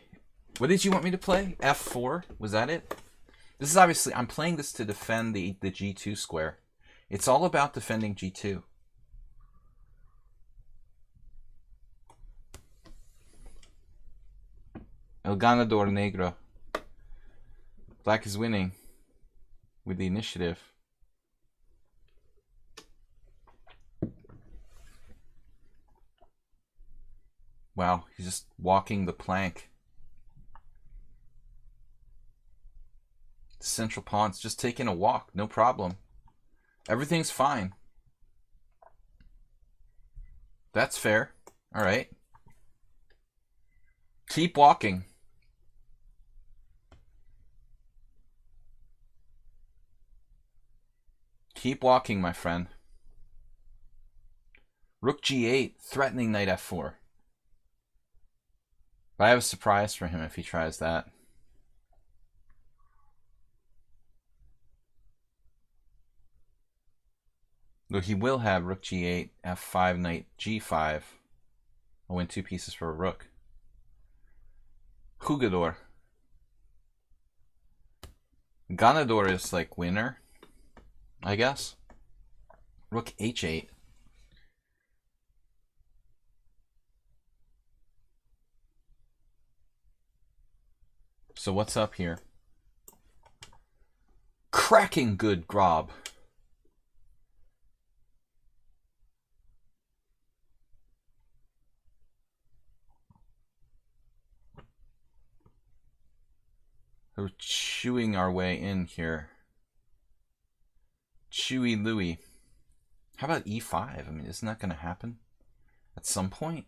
What did you want me to play? F4? Was that it? This is obviously, I'm playing this to defend the G2 square. It's all about defending G2. El Ganador Negro. Black is winning with the initiative. Wow, he's just walking the plank. The central pawn's just taking a walk, no problem. Everything's fine. That's fair. All right. Keep walking. Keep walking, my friend. Rook G8, threatening knight F4. But I have a surprise for him if he tries that. Though he will have Rook G8, F5, knight G5. I'll win 2 pieces for a rook. Jugador. Ganador is like winner, I guess. Rook h8. So what's up here? Cracking good grob. We're chewing our way in here. Chewy Louie. How about e5? I mean, isn't that going to happen at some point?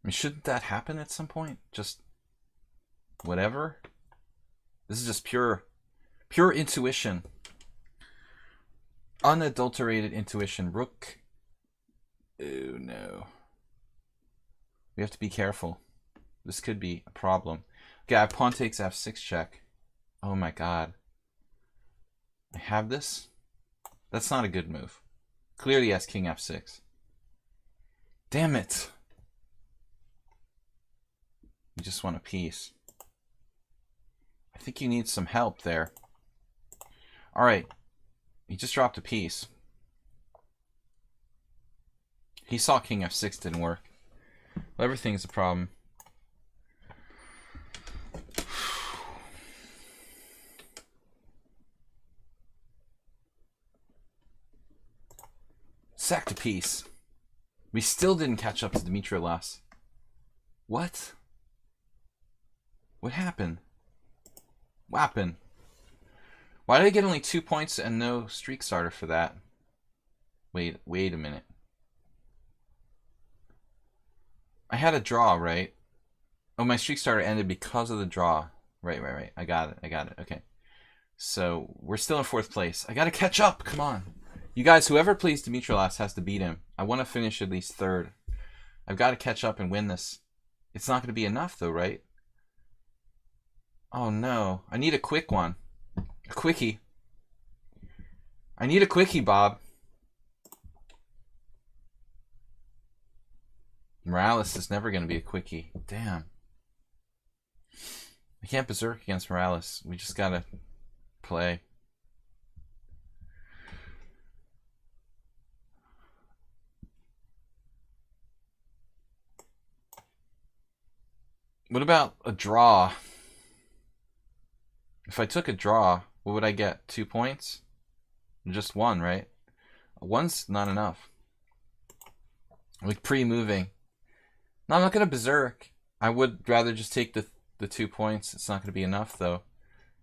I mean, shouldn't that happen at some point? Just whatever. This is just pure intuition. Unadulterated intuition. Rook. Oh no. We have to be careful. This could be a problem. Okay, I have pawn takes f6 check. Oh my god. I have this? That's not a good move. Clearly he has king f6. Damn it. You just want a piece. I think you need some help there. Alright. He just dropped a piece. He saw king f6 didn't work. Well, everything's a problem. Sacked a piece. We still didn't catch up to Dmitry last. What? What happened? What happened? Why did I get only 2 points and no streak starter for that? Wait a minute. I had a draw, right? Oh, my streak starter ended because of the draw. Right. I got it. Okay. So, we're still in 4th place. I gotta catch up. Come on. You guys, whoever plays Dmitry last has to beat him. I want to finish at least 3rd. I've got to catch up and win this. It's not going to be enough, though, right? Oh, no. I need a quick one. A quickie. I need a quickie, Bob. Morales is never going to be a quickie. Damn. I can't berserk against Morales. We just got to play. What about a draw? If I took a draw, what would I get? 2 points? Just 1, right? 1's not enough. Like pre-moving. No, I'm not going to berserk. I would rather just take the 2 points. It's not going to be enough, though.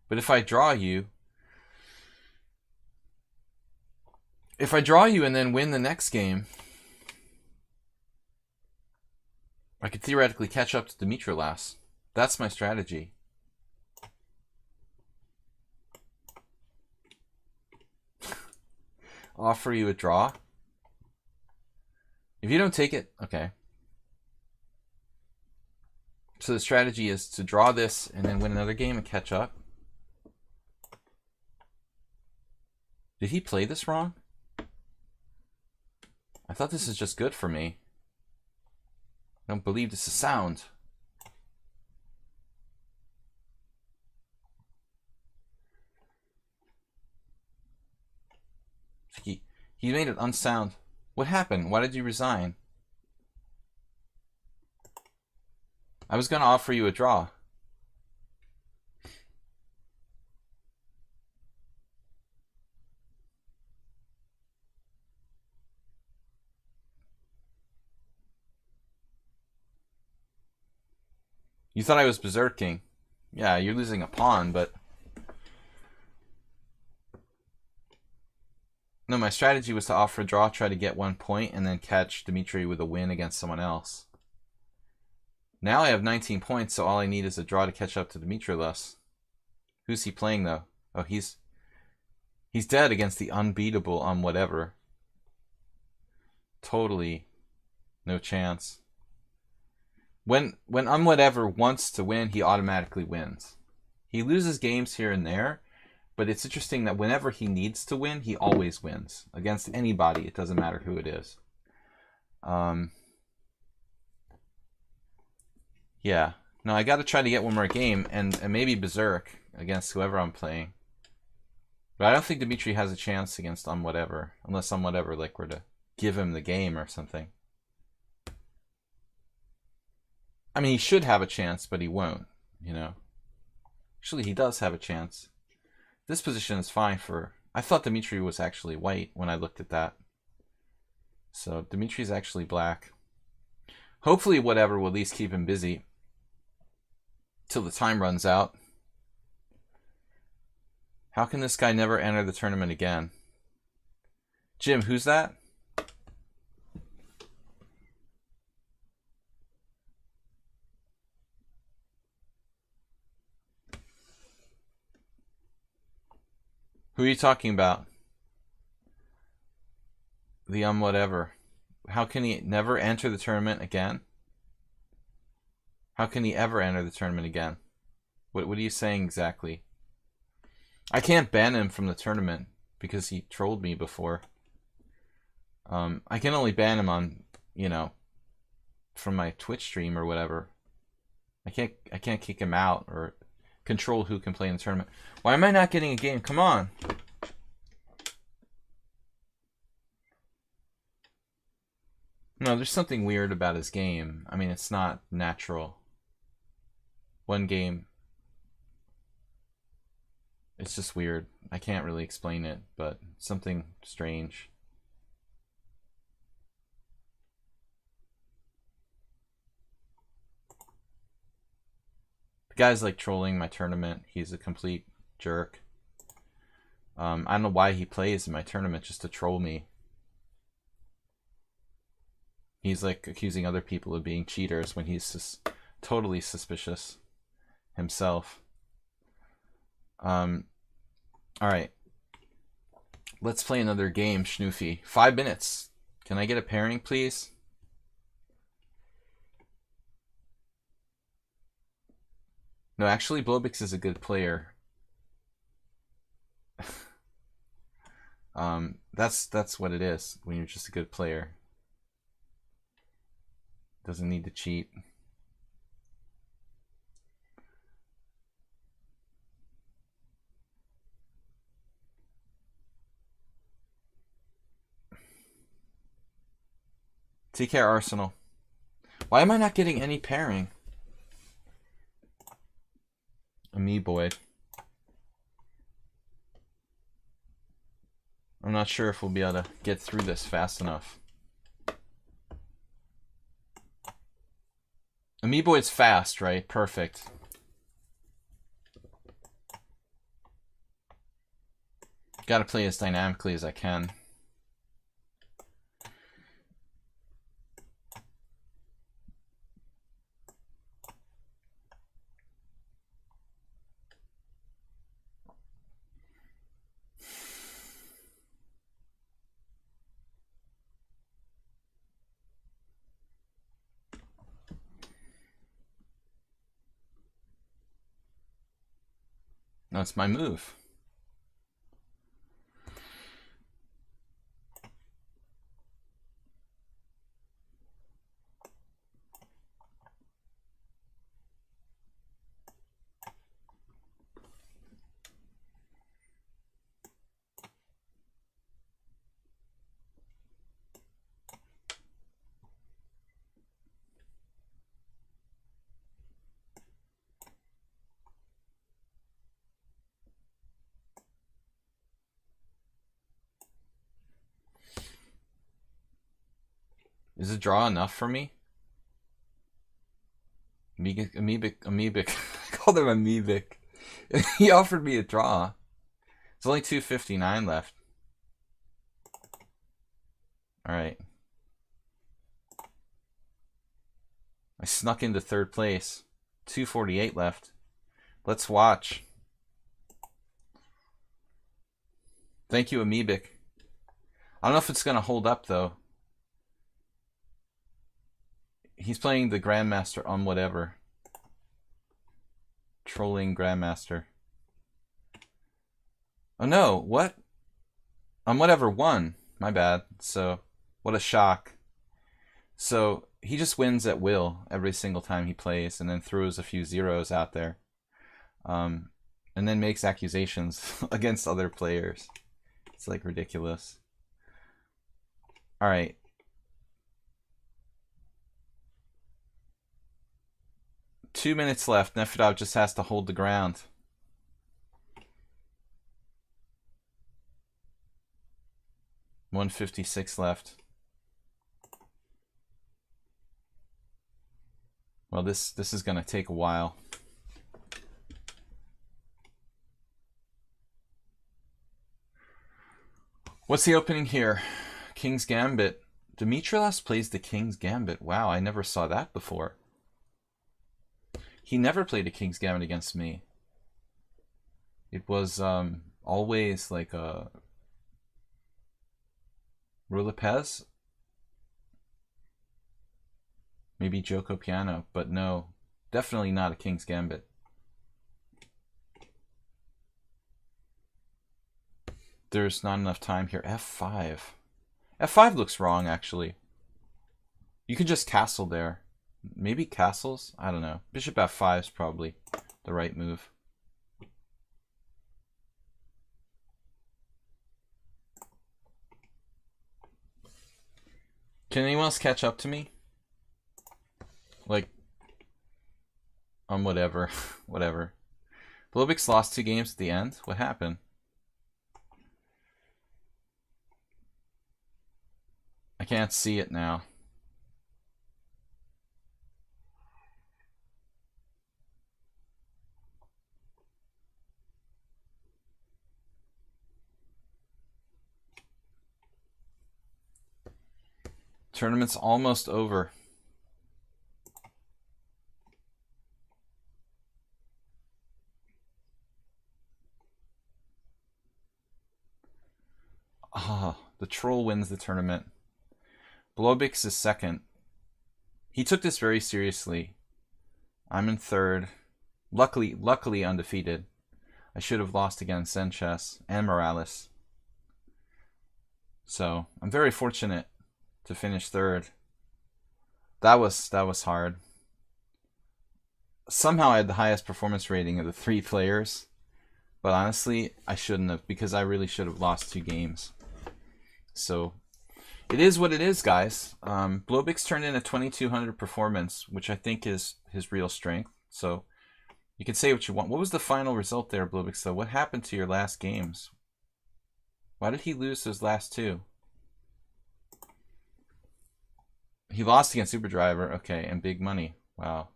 But if I draw you... If I draw you and then win the next game... I could theoretically catch up to Dmitry last. That's my strategy. Offer you a draw. If you don't take it, okay. So the strategy is to draw this and then win another game and catch up. Did he play this wrong? I thought this is just good for me. I don't believe this is sound. He made it unsound. What happened? Why did you resign? I was going to offer you a draw. You thought I was berserking. Yeah, you're losing a pawn, but... No, my strategy was to offer a draw, try to get 1 point, and then catch Dmitry with a win against someone else. Now I have 19 points, so all I need is a draw to catch up to Dmitry less. Who's he playing, though? Oh, he's dead against the unbeatable on whatever. Totally no chance. When whatever wants to win, he automatically wins. He loses games here and there, but it's interesting that whenever he needs to win, he always wins. Against anybody, it doesn't matter who it is. Yeah. No, I got to try to get one more game and maybe Berserk against whoever I'm playing. But I don't think Dimitri has a chance against whatever, unless whatever like were to give him the game or something. I mean, he should have a chance, but he won't, you know. Actually, he does have a chance. This position is fine for... I thought Dimitri was actually white when I looked at that. So Dimitri's actually black. Hopefully whatever will at least keep him busy till the time runs out. How can this guy never enter the tournament again? Jim, who's that? Who are you talking about? The whatever. How can he never enter the tournament again? How can he ever enter the tournament again? What are you saying exactly? I can't ban him from the tournament because he trolled me before. I can only ban him on, you know, from my Twitch stream or whatever. I can't kick him out or control who can play in the tournament. Why am I not getting a game? Come on. No, there's something weird about his game. I mean, it's not natural. One game. It's just weird. I can't really explain it, but something strange. The guy's like trolling my tournament. He's a complete jerk. I don't know why he plays in my tournament, just to troll me. He's like accusing other people of being cheaters when he's just totally suspicious himself. Alright. Let's play another game, Schnoofy. 5 minutes. Can I get a pairing, please? No, actually, Blobix is a good player. That's what it is when you're just a good player. Doesn't need to cheat. Take care, Arsenal. Why am I not getting any pairing? Boyd. I'm not sure if we'll be able to get through this fast enough. Boyd's fast, right? Perfect. Gotta play as dynamically as I can. That's my move. Is a draw enough for me? Amoebic. I called him amoebic. He offered me a draw. There's only 259 left. Alright. I snuck into third place. 248 left. Let's watch. Thank you, amoebic. I don't know if it's going to hold up, though. He's playing the Grandmaster on whatever. Trolling Grandmaster. Oh no, what? On whatever won. My bad. So, what a shock. So, he just wins at will every single time he plays, and then throws a few zeros out there, and then makes accusations against other players. It's like ridiculous. All right. Two minutes left. Nefedov just has to hold the ground. $156 left. Well, this is gonna take a while. What's the opening here? King's Gambit. Dimitrios plays the King's Gambit. Wow, I never saw that before. He never played a King's Gambit against me. It was always like a Roulepez. Maybe Joko Piano, but no, definitely not a King's Gambit. There's not enough time here. F5. F5 looks wrong, actually. You can just castle there. Maybe castles? I don't know. Bishop F5 is probably the right move. Can anyone else catch up to me? Like, whatever. Whatever. Blobix lost 2 games at the end? What happened? I can't see it now. Tournament's almost over. The troll wins the tournament. Blobix is second. He took this very seriously. I'm in third. Luckily undefeated. I should have lost against Sanchez and Morales. So I'm very fortunate to finish third. That was hard. Somehow I had the highest performance rating of the 3 players, but honestly I shouldn't have, because I really should have lost 2 games. So it is what it is, guys. Blobix turned in a 2200 performance, which I think is his real strength. So you can say what you want. What was the final result there, Blobix, though? What happened to your last games? Why did he lose those last 2? He lost against Superdriver, okay, and big money. Wow.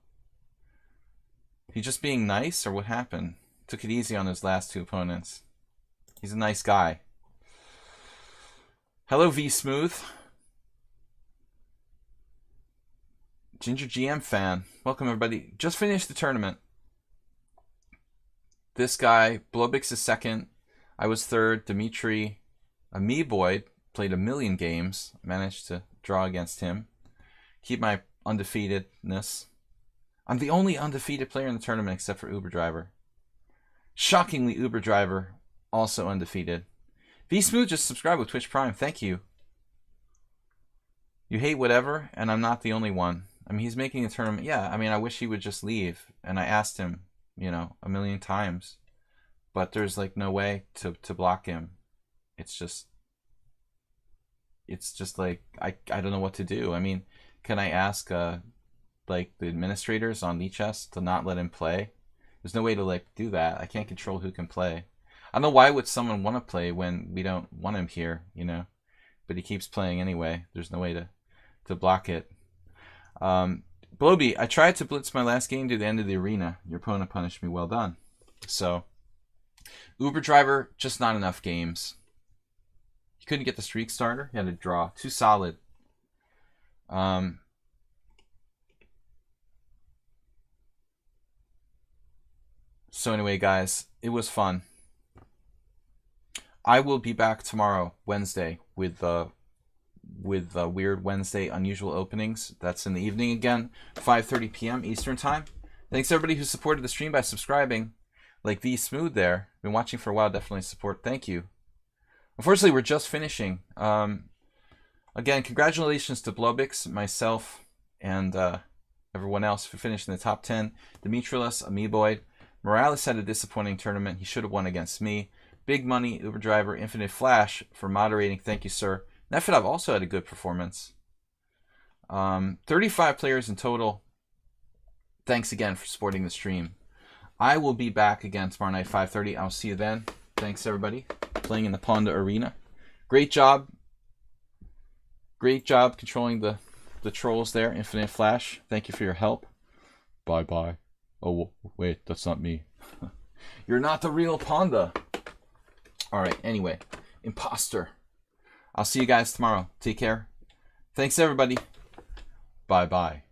He just being nice, or what happened? Took it easy on his last 2 opponents. He's a nice guy. Hello, V Smooth. Ginger GM fan. Welcome, everybody. Just finished the tournament. This guy, Blobix is second. I was third. Dimitri, a me boy, played 1,000,000 games. Managed to draw against him. Keep my undefeatedness. I'm the only undefeated player in the tournament except for Uber Driver. Shockingly, Uber Driver also undefeated. V Smooth just subscribed with Twitch Prime. Thank you. You hate whatever, and I'm not the only one. I mean, he's making a tournament. Yeah, I mean, I wish he would just leave. And I asked him, you know, 1,000,000 times. But there's like no way to block him. It's just like I don't know what to do. I mean, can I ask like the administrators on lichess to not let him play? There's no way to like do that. I can't control who can play. I don't know, why would someone want to play when we don't want him here, you know? But he keeps playing anyway. There's no way to block it. Bloby, I tried to blitz my last game to the end of the arena. Your opponent punished me. Well done. So, Uber Driver, just not enough games. He couldn't get the streak starter. He had to draw. Too solid. So anyway, guys, it was fun. I will be back tomorrow, Wednesday, with Weird Wednesday Unusual Openings. That's in the evening again, 5:30 p.m. Eastern Time. Thanks everybody who supported the stream by subscribing. Like V Smooth there. Been watching for a while, definitely support. Thank you. Unfortunately, we're just finishing. Again, congratulations to Blobix, myself, and everyone else who finished in the top 10. Demetrius, Amiiboid. Morales had a disappointing tournament. He should have won against me. Big Money, Uber Driver, Infinite Flash for moderating. Thank you, sir. Nefedov also had a good performance. 35 players in total. Thanks again for supporting the stream. I will be back again tomorrow night, 5:30. I'll see you then. Thanks, everybody. Playing in the Pawnda Arena. Great job. Great job controlling the trolls there, Infinite Flash. Thank you for your help. Bye-bye. Oh, wait, that's not me. You're not the real Pawnda. All right, anyway. Imposter. I'll see you guys tomorrow. Take care. Thanks, everybody. Bye-bye.